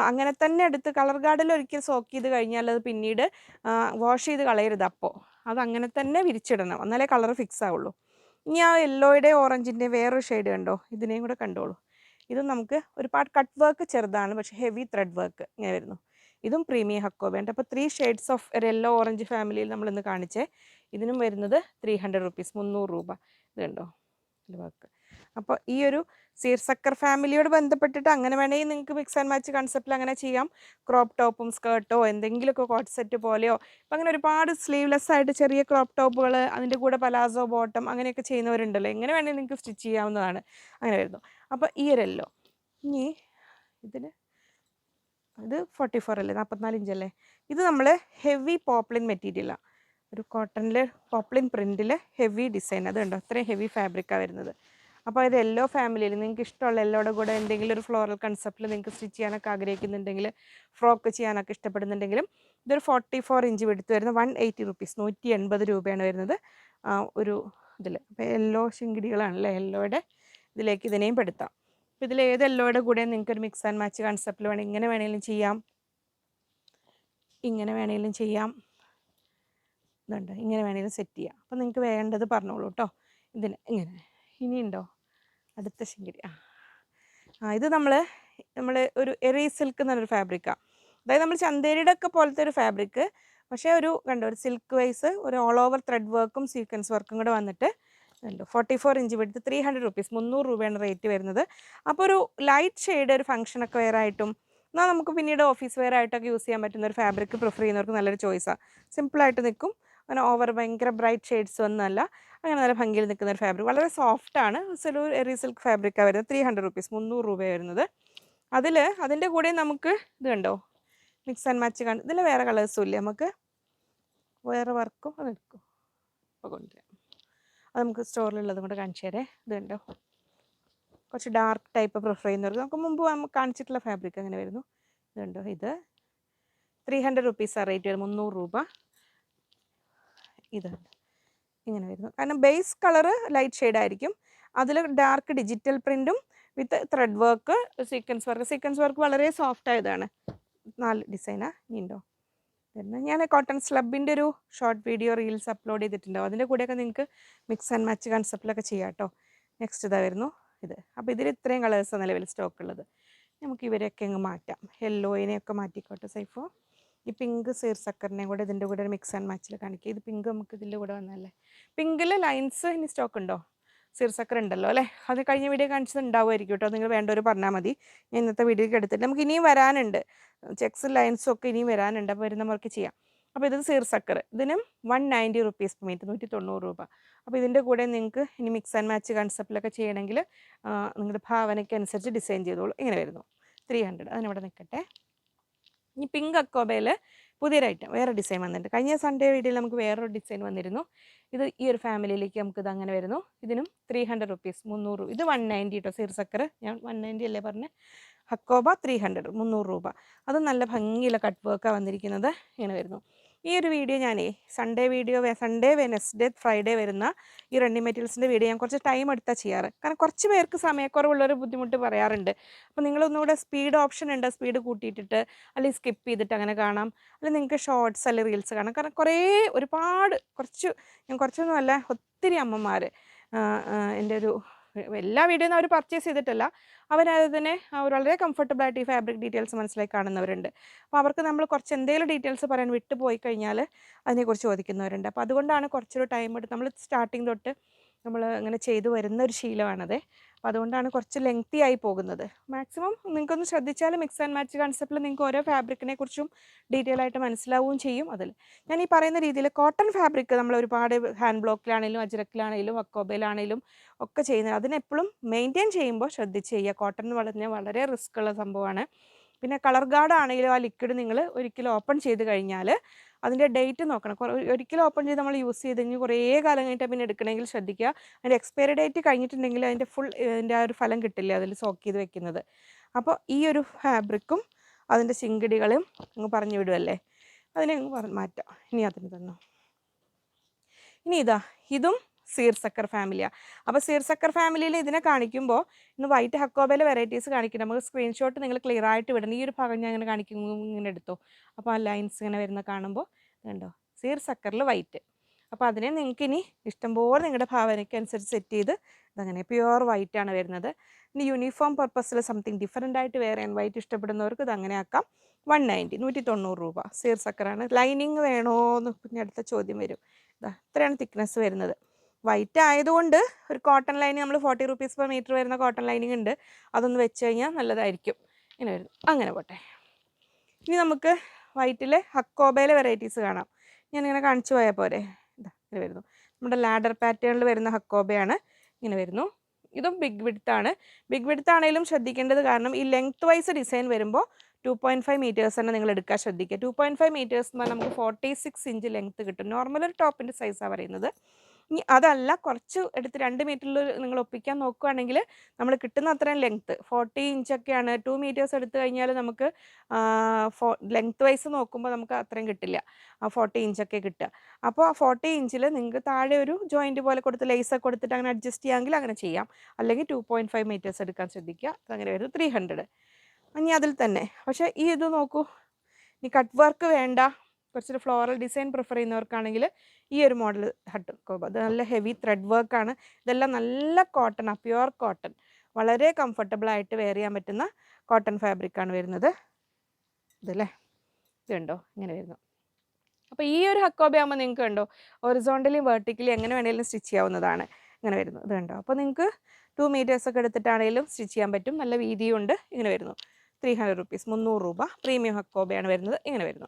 അങ്ങനെ തന്നെ എടുത്ത് കളർ ഗാർഡിൽ ഒരിക്കൽ സോക്ക് ചെയ്ത് കഴിഞ്ഞാൽ അത് പിന്നീട് വാഷ് ചെയ്ത് കളയരുത്. അപ്പോൾ അതങ്ങനെ തന്നെ വിരിച്ചിടണം, എന്നാലേ കളർ ഫിക്സ് ആവുള്ളൂ. ഇനി ആ യെല്ലോയുടെ ഓറഞ്ചിൻ്റെ വേറൊരു ഷെയ്ഡ് കണ്ടോ, ഇതിനെയും കൂടെ കണ്ടോളൂ. ഇതും നമുക്ക് ഒരുപാട് കട്ട് വർക്ക് ചെറുതാണ്, പക്ഷേ ഹെവി ത്രെഡ് വർക്ക് ഇങ്ങനെ വരുന്നു. ഇതും പ്രീമിയം ഹക്കോബയുണ്ട്. അപ്പോൾ 3 ഷെയ്ഡ്സ് ഓഫ് യെല്ലോ ഓറഞ്ച് ഫാമിലിയിൽ നമ്മളിന്ന് കാണിച്ചേ. ഇതിനും വരുന്നത് 300 റുപ്പീസ്, 300 രൂപ. ഇത് കണ്ടോ വർക്ക്. അപ്പോൾ ഈ ഒരു സീർസക്കർ ഫാമിലിയോട് ബന്ധപ്പെട്ടിട്ട് അങ്ങനെ വേണമെങ്കിൽ നിങ്ങൾക്ക് മിക്സ് ആൻഡ് മാച്ച് കൺസെപ്റ്റിൽ അങ്ങനെ ചെയ്യാം. ക്രോപ്പ് ടോപ്പും സ്കേർട്ടോ എന്തെങ്കിലുമൊക്കെ കോട്ട് സെറ്റ് പോലെയോ, ഇപ്പം അങ്ങനെ ഒരുപാട് സ്ലീവ്ലെസ് ആയിട്ട് ചെറിയ ക്രോപ്പ് ടോപ്പുകൾ, അതിൻ്റെ കൂടെ പലാസോ ബോട്ടം അങ്ങനെയൊക്കെ ചെയ്യുന്നവരുണ്ടല്ലോ, എങ്ങനെ വേണമെങ്കിൽ നിങ്ങൾക്ക് സ്റ്റിച്ച് ചെയ്യാവുന്നതാണ്. അങ്ങനെ വരുന്നു. അപ്പോൾ ഈ ഒരല്ലോ. ഇനി ഇത് 44 അല്ലേ, 44 ഇഞ്ചല്ലേ. ഇത് നമ്മൾ ഹെവി പോപ്ലിൻ മെറ്റീരിയലാണ്, ഒരു കോട്ടണിൽ പോപ്ലിൻ പ്രിൻറ്റിൽ ഹെവി ഡിസൈൻ. അത് കണ്ടോ, അത്രയും ഹെവി ഫാബ്രിക്കാണ് വരുന്നത്. അപ്പോൾ ഇത് യെല്ലോ ഫാമിലിയിൽ നിങ്ങൾക്ക് ഇഷ്ടമുള്ള യെല്ലോയുടെ കൂടെ എന്തെങ്കിലും ഒരു ഫ്ലോറൽ കൺസെപ്റ്റിൽ നിങ്ങൾക്ക് സ്റ്റിച്ച് ചെയ്യാനൊക്കെ ആഗ്രഹിക്കുന്നുണ്ടെങ്കിൽ, ഫ്രോക്ക് ചെയ്യാനൊക്കെ ഇഷ്ടപ്പെടുന്നുണ്ടെങ്കിലും, ഇതൊരു 44 ഇഞ്ച് വെടുത്ത് വരുന്ന 180 റുപ്പീസ്, 180 രൂപയാണ് വരുന്നത് ഒരു ഇതിൽ. അപ്പോൾ യെല്ലോ ശിങ്കിടികളാണല്ലേ, യെല്ലോയുടെ ഇതിലേക്ക് ഇതിനെയും പെടുത്താം. അപ്പോൾ ഇതിൽ ഏത് യെല്ലോയുടെ കൂടെ നിങ്ങൾക്ക് ഒരു മിക്സ് ആൻഡ് മാച്ച് കൺസെപ്റ്റിൽ വേണമെങ്കിൽ ഇങ്ങനെ വേണമെങ്കിലും ചെയ്യാം, ഇങ്ങനെ വേണമെങ്കിലും ചെയ്യാം, ഇതുണ്ട് ഇങ്ങനെ വേണമെങ്കിലും സെറ്റ് ചെയ്യാം. അപ്പോൾ നിങ്ങൾക്ക് വേണ്ടത് പറഞ്ഞോളൂ കേട്ടോ. ഇതിന് ഇങ്ങനെ ഇനിയുണ്ടോ അടുത്ത ശിങ്കിടി? ഇത് നമ്മൾ ഒരു എറി സിൽക്ക് എന്നൊരു ഫാബ്രിക്കാണ്. അതായത് നമ്മൾ ചന്തേരിയുടെ ഒക്കെ പോലത്തെ ഒരു ഫാബ്രിക്ക്, പക്ഷേ ഒരു കണ്ടോ ഒരു സിൽക്ക് വൈസ് ഒരു ഓൾ ഓവർ ത്രെഡ് വർക്കും സീക്വൻസ് വർക്കും കൂടെ വന്നിട്ട് കണ്ടോ 44 ഇഞ്ച് വെടുത്ത് 300 റുപ്പീസ്, 300 രൂപയാണ് റേറ്റ് വരുന്നത്. അപ്പോൾ ഒരു ലൈറ്റ് ഷെയ്ഡ് ഒരു ഫംഗ്ഷനൊക്കെ വെയർ ആയിട്ടും എന്നാൽ നമുക്ക് പിന്നീട് ഓഫീസ് വെയർ ആയിട്ടൊക്കെ യൂസ് ചെയ്യാൻ പറ്റുന്ന ഒരു ഫാബ്രിക് പ്രിഫർ ചെയ്യുന്നവർക്ക് നല്ലൊരു ചോയ്സാണ്. സിമ്പിളായിട്ട് നിൽക്കും, അങ്ങനെ ഓവർ ഭയങ്കര ബ്രൈറ്റ് ഷെയ്ഡ്സ് ഒന്നുമല്ല, അങ്ങനെ നല്ല ഭംഗിയിൽ നിൽക്കുന്ന ഒരു ഫാബ്രിക്, വളരെ സോഫ്റ്റാണ്. ഒരു എറി സിൽക്ക് ഫാബ്രിക്കാണ് വരുന്നത്. 300 റുപ്പീസ്, 300 രൂപയാണ് വരുന്നത്. അതിൻ്റെ കൂടെ നമുക്ക് ഇത് കണ്ടോ മിക്സ് ആൻഡ് മാച്ച് ഇതിൽ വേറെ കളേഴ്സും ഇല്ല, നമുക്ക് വേറെ വർക്കും അത് എടുക്കും. അപ്പോൾ കൊണ്ടുവരാം, അത് നമുക്ക് സ്റ്റോറിലുള്ളതും കൂടെ കാണിച്ചു തരേ. ഇത് കണ്ടോ കുറച്ച് ഡാർക്ക് ടൈപ്പ് പ്രിഫർ ചെയ്യുന്നവർക്ക് നമുക്ക് മുമ്പ് കാണിച്ചിട്ടുള്ള ഫാബ്രിക് അങ്ങനെ വരുന്നു. ഇത് കണ്ടോ, ഇത് 300 റുപ്പീസാണ് റേറ്റ് വരുന്നത്, 300 രൂപ. ഇത് ഇങ്ങനെ വരുന്നു, കാരണം ബേസ് കളറ് ലൈറ്റ് ഷെയ്ഡായിരിക്കും, അതിൽ ഡാർക്ക് ഡിജിറ്റൽ പ്രിൻറ്റും with thread work, sequence work വളരെ സോഫ്റ്റ് ആയതാണ്. 4 ഡിസൈനാണ്. ഇനി ഉണ്ടോ വരുന്നത്, ഞാൻ കോട്ടൺ സ്ലബിൻ്റെ ഒരു ഷോർട്ട് വീഡിയോ റീൽസ് അപ്ലോഡ് ചെയ്തിട്ടുണ്ടാവും, അതിൻ്റെ കൂടെയൊക്കെ നിങ്ങൾക്ക് മിക്സ് ആൻഡ് മാച്ച് കൺസെപ്റ്റിലൊക്കെ ചെയ്യാം കേട്ടോ. നെക്സ്റ്റ് ഇതാ വരുന്നു ഇത്. അപ്പോൾ ഇതിൽ ഇത്രയും കളേഴ്സാണ് നിലവിൽ സ്റ്റോക്ക് ഉള്ളത്. നമുക്ക് ഇവരെയൊക്കെ അങ്ങ് മാറ്റാം, യെല്ലോയിനെയൊക്കെ മാറ്റിക്കോട്ടെ സൈഫോ. ഈ പിങ്ക് സീർസക്കറിനെയും കൂടെ ഇതിൻ്റെ കൂടെ ഒരു മിക്സ് ആൻഡ് മാച്ചിൽ കാണിക്കുക. ഇത് പിങ്ക് നമുക്ക് ഇതിൻ്റെ കൂടെ വന്നല്ലേ. പിങ്കിൽ ലൈൻസ് ഇനി സ്റ്റോക്ക് ഉണ്ടോ? സീർസക്കർ ഉണ്ടല്ലോ അല്ലേ, അത് കഴിഞ്ഞ വീഡിയോ കാണിച്ചത് ഉണ്ടാവുമായിരിക്കും കേട്ടോ. നിങ്ങൾ വേണ്ടവർ പറഞ്ഞാൽ മതി, ഞാൻ ഇന്നത്തെ വീഡിയോക്ക് എടുത്തിട്ട് നമുക്ക് ഇനിയും വരാനുണ്ട്, ചെക്സ് ലൈൻസും ഒക്കെ ഇനിയും വരാനുണ്ട്. അപ്പോൾ വരുന്നവർക്ക് ചെയ്യാം. അപ്പോൾ ഇത് സീർസക്കർ, ഇതിനും 190 റുപ്പീസ് പെർ മീറ്റർ, 190 രൂപ. അപ്പോൾ ഇതിൻ്റെ കൂടെ നിങ്ങൾക്ക് ഇനി മിക്സ് ആൻഡ് മാച്ച് കൺസെപ്റ്റിലൊക്കെ ചെയ്യണമെങ്കിൽ നിങ്ങളുടെ ഭാവനയ്ക്കനുസരിച്ച് ഡിസൈൻ ചെയ്തോളൂ. ഇങ്ങനെ വരുന്നു 300. അതിനിവിടെ നിൽക്കട്ടെ. ഇനി പിങ്ക് അക്കോബയിൽ പുതിയൊരു ഐറ്റം, വേറെ ഡിസൈൻ വന്നിട്ടുണ്ട്. കഴിഞ്ഞ സൺഡേ വീഡിയോയിൽ നമുക്ക് വേറൊരു ഡിസൈൻ വന്നിരുന്നു. ഇത് ഈ ഒരു ഫാമിലിയിലേക്ക് നമുക്കിത് അങ്ങനെ വരുന്നു. ഇതിനും 300 റുപ്പീസ്, 300. ഇത് 190 കേട്ടോ. സീർസക്കർ ഞാൻ 190 അല്ലേ പറഞ്ഞത്. ഹക്കോബ 300, 300 രൂപ. അത് നല്ല ഭംഗിയുള്ള കട്ട് വർക്കാണ് വന്നിരിക്കുന്നത്. ഇങ്ങനെ വരുന്നു. ഈ ഒരു വീഡിയോ ഞാനേ സൺഡേ വെനസ്ഡേ ഫ്രൈഡേ വരുന്ന ഈ റണ്ണിങ് മെറ്റീരിയൽസിൻ്റെ വീഡിയോ ഞാൻ കുറച്ച് ടൈം എടുത്താൽ ചെയ്യാറ്. കാരണം കുറച്ച് പേർക്ക് സമയക്കുറവുള്ളൊരു ബുദ്ധിമുട്ട് പറയാറുണ്ട്. അപ്പോൾ നിങ്ങളൊന്നുകൂടെ സ്പീഡ് ഓപ്ഷൻ ഉണ്ട്, സ്പീഡ് കൂട്ടിയിട്ടിട്ട് അല്ലെങ്കിൽ സ്കിപ്പ് ചെയ്തിട്ട് അങ്ങനെ കാണാം. അല്ലെങ്കിൽ നിങ്ങൾക്ക് ഷോർട്സ് അല്ലെങ്കിൽ റീൽസ് കാണാം. കാരണം ഒരുപാട് ഞാൻ കുറച്ചൊന്നുമല്ല, ഒത്തിരി അമ്മമാർ എൻ്റെ ഒരു എല്ലാ വീഡിയോയും അവർ പർച്ചേസ് ചെയ്തിട്ടല്ല, അവരതിനെ വളരെ കംഫർട്ടബിളായിട്ട് ഈ ഫാബ്രിക് ഡീറ്റെയിൽസ് മനസ്സിലാക്കി കാണുന്നവരുണ്ട്. അപ്പോൾ അവർക്ക് നമ്മൾ കുറച്ച് എന്തെങ്കിലും ഡീറ്റെയിൽസ് പറയാൻ വിട്ടുപോയി കഴിഞ്ഞാൽ അതിനെക്കുറിച്ച് ചോദിക്കുന്നവരുണ്ട്. അപ്പോൾ അതുകൊണ്ടാണ് കുറച്ചൊരു ടൈം എടുത്ത് നമ്മൾ സ്റ്റാർട്ടിങ് തൊട്ട് നമ്മൾ ഇങ്ങനെ ചെയ്തു വരുന്ന ഒരു ശീലമാണത്. അപ്പോൾ അതുകൊണ്ടാണ് കുറച്ച് ലെങ്തി ആയി പോകുന്നത്. മാക്സിമം നിങ്ങൾക്കൊന്ന് ശ്രദ്ധിച്ചാൽ മിക്സ് ആൻഡ് മാച്ച് കൺസെപ്റ്റിൽ നിങ്ങൾക്ക് ഓരോ ഫാബ്രിക്കിനെ കുറിച്ചും ഡീറ്റെയിൽ ആയിട്ട് മനസ്സിലാവുകയും ചെയ്യും. അതിൽ ഞാൻ ഈ പറയുന്ന രീതിയിൽ കോട്ടൺ ഫാബ്രിക് നമ്മൾ ഒരുപാട് ഹാൻഡ് ബ്ലോക്കിലാണെങ്കിലും അജ്രക്കിലാണെങ്കിലും അക്കോബയിലാണെങ്കിലും ഒക്കെ ചെയ്യുന്നത്, അതിനെപ്പോഴും മെയിൻറ്റെയിൻ ചെയ്യുമ്പോൾ ശ്രദ്ധിച്ച് ചെയ്യുക. കോട്ടൺ എന്ന് പറഞ്ഞാൽ വളരെ റിസ്ക് ഉള്ള സംഭവമാണ്. പിന്നെ കളർ ഗാർഡ് ആണെങ്കിലും ആ ലിക്വിഡ് നിങ്ങൾ ഒരിക്കലും ഓപ്പൺ ചെയ്ത് കഴിഞ്ഞാൽ അതിൻ്റെ ഡേറ്റ് നോക്കണം. ഒരിക്കലും ഓപ്പൺ ചെയ്ത് നമ്മൾ യൂസ് ചെയ്ത് കഴിഞ്ഞ് കുറേ കാലം കഴിഞ്ഞിട്ട് പിന്നെ എടുക്കണമെങ്കിൽ ശ്രദ്ധിക്കുക. അതിൻ്റെ എക്സ്പയറി ഡേറ്റ് കഴിഞ്ഞിട്ടുണ്ടെങ്കിൽ അതിൻ്റെ ആ ഒരു ഫലം കിട്ടില്ല അതിൽ സോക്ക് ചെയ്ത് വെക്കുന്നത്. അപ്പോൾ ഈ ഒരു ഫാബ്രിക്കും അതിൻ്റെ ചിങ്കിടികളും അങ്ങ് പറഞ്ഞു വിടുമല്ലേ, അതിനെ അങ്ങ് മാറ്റാം. ഇനി അതിന് തന്നു. ഇനി ഇതും സീർസക്കർ ഫാമിലിയാണ്. അപ്പോൾ സീർസക്കർ ഫാമിലിയിൽ ഇതിനെ കാണിക്കുമ്പോൾ ഇന്ന് വൈറ്റ് ഹക്കോബയിലെ വെറൈറ്റീസ് കാണിക്കണം. നമുക്ക് സ്ക്രീൻഷോട്ട് നിങ്ങൾ ക്ലിയർ ആയിട്ട് വിടണം. ഈ ഒരു ഭാഗം ഞാൻ ഇങ്ങനെ കാണിക്കുമ്പോൾ ഇങ്ങനെ എടുത്തോ. അപ്പോൾ ആ ലൈൻസ് ഇങ്ങനെ വരുന്ന കാണുമ്പോൾ കണ്ടോ, സീർസക്കറിൽ വൈറ്റ്. അപ്പോൾ അതിനെ നിങ്ങൾക്ക് ഇനി ഇഷ്ടംപോലെ നിങ്ങളുടെ ഭാവനയ്ക്ക് അനുസരിച്ച് സെറ്റ് ചെയ്ത് ഇതങ്ങനെ പ്യുവർ വൈറ്റ് ആണ് വരുന്നത്. ഇനി യൂണിഫോം പർപ്പസിൽ സംതിങ് ഡിഫറൻ്റ് ആയിട്ട് വേറെ വൈറ്റ് ഇഷ്ടപ്പെടുന്നവർക്ക് ഇത് അങ്ങനെ ആക്കാം. 190, 190 രൂപ. സീർസക്കറാണ്. ലൈനിങ് വേണോ എന്ന് പിന്നെ അടുത്ത ചോദ്യം വരും. ഇത്രയാണ് തിക്നെസ് വരുന്നത്. വൈറ്റ് ആയതുകൊണ്ട് ഒരു കോട്ടൺ ലൈനിങ് നമ്മൾ 40 റുപ്പീസ് പെർ മീറ്റർ വരുന്ന കോട്ടൺ ലൈനിങ് ഉണ്ട്. അതൊന്ന് വെച്ച് കഴിഞ്ഞാൽ നല്ലതായിരിക്കും. ഇങ്ങനെ വരുന്നു. അങ്ങനെ പോട്ടെ. ഇനി നമുക്ക് വൈറ്റിലെ ഹക്കോബയിലെ വെറൈറ്റീസ് കാണാം. ഞാനിങ്ങനെ കാണിച്ചു പോയാൽ പോരെ. ഇങ്ങനെ വരുന്നു. നമ്മുടെ ലാഡർ പാറ്റേണിൽ വരുന്ന ഹക്കോബയാണ്. ഇങ്ങനെ വരുന്നു. ഇതും ബിഗ് വിഡ്ത്താണ്. ബിഗ് വിഡ്ത്ത് ആണെങ്കിലും ശ്രദ്ധിക്കേണ്ടത്, കാരണം ഈ ലെങ്ത് വൈസ് ഡിസൈൻ വരുമ്പോൾ 2.5 മീറ്റേഴ്സ് തന്നെ നിങ്ങൾ എടുക്കാൻ ശ്രദ്ധിക്കുക. 2.5 മീറ്റേഴ്സ് എന്ന് പറഞ്ഞാൽ നമുക്ക് 46 ഇഞ്ച് ലെങ്ത്ത് കിട്ടും. നോർമൽ ഒരു ടോപ്പിൻ്റെ സൈസാണ് പറയുന്നത്. ഇനി അതല്ല, കുറച്ച് എടുത്ത് 2 മീറ്ററിൽ നിങ്ങൾ ഒപ്പിക്കാൻ നോക്കുകയാണെങ്കിൽ നമ്മൾ കിട്ടുന്ന അത്രയും ലെങ്ത്ത് 40 ഇഞ്ചൊക്കെയാണ്. 2 മീറ്റേഴ്സ് എടുത്തു കഴിഞ്ഞാൽ നമുക്ക് ലെങ്ത്ത് വൈസ് നോക്കുമ്പോൾ നമുക്ക് അത്രയും കിട്ടില്ല. 40 ഇഞ്ചൊക്കെ കിട്ടുക. അപ്പോൾ ആ 40 ഇഞ്ചിൽ നിങ്ങൾക്ക് താഴെ ഒരു ജോയിൻറ്റ് പോലെ കൊടുത്ത് ലേസൊക്കെ കൊടുത്തിട്ട് അങ്ങനെ അഡ്ജസ്റ്റ് ചെയ്യാമെങ്കിൽ അങ്ങനെ ചെയ്യാം. അല്ലെങ്കിൽ 2.5 മീറ്റേഴ്സ് എടുക്കാൻ ശ്രദ്ധിക്കുക. അതങ്ങനെ വരുന്നത് 300. ഇനി അതിൽ തന്നെ പക്ഷേ ഈ ഇത് നോക്കൂ, ഇനി കട്ട് വർക്ക് വേണ്ട, കുറച്ചൊരു ഫ്ലോറൽ ഡിസൈൻ പ്രിഫർ ചെയ്യുന്നവർക്കാണെങ്കിൽ ഈ ഒരു മോഡൽ ഹക്കോബ. അത് നല്ല ഹെവി ത്രെഡ് വർക്കാണ്. ഇതെല്ലാം നല്ല കോട്ടണാണ്, പ്യുവർ കോട്ടൺ. വളരെ കംഫർട്ടബിളായിട്ട് വെയർ ചെയ്യാൻ പറ്റുന്ന കോട്ടൺ ഫാബ്രിക്കാണ് വരുന്നത്. ഇതല്ലേ, ഇതുണ്ടോ ഇങ്ങനെ വരുന്നു. അപ്പോൾ ഈ ഒരു ഹക്കോബ ആകുമ്പോൾ നിങ്ങൾക്ക് കണ്ടോ ഹൊറിസോണ്ടലി വെർട്ടിക്കലി എങ്ങനെ വേണമെങ്കിലും സ്റ്റിച്ച് ചെയ്യാവുന്നതാണ്. ഇങ്ങനെ വരുന്നു. ഇത് കണ്ടോ. അപ്പോൾ നിങ്ങൾക്ക് 2 മീറ്റേഴ്സൊക്കെ എടുത്തിട്ടാണെങ്കിലും സ്റ്റിച്ച് ചെയ്യാൻ പറ്റും. നല്ല വീതിയുണ്ട്. ഇങ്ങനെ വരുന്നു. 300 റുപ്പീസ്, 300 രൂപ. പ്രീമിയം ഹക്കോബയാണ് വരുന്നത്. ഇങ്ങനെ വരുന്നു.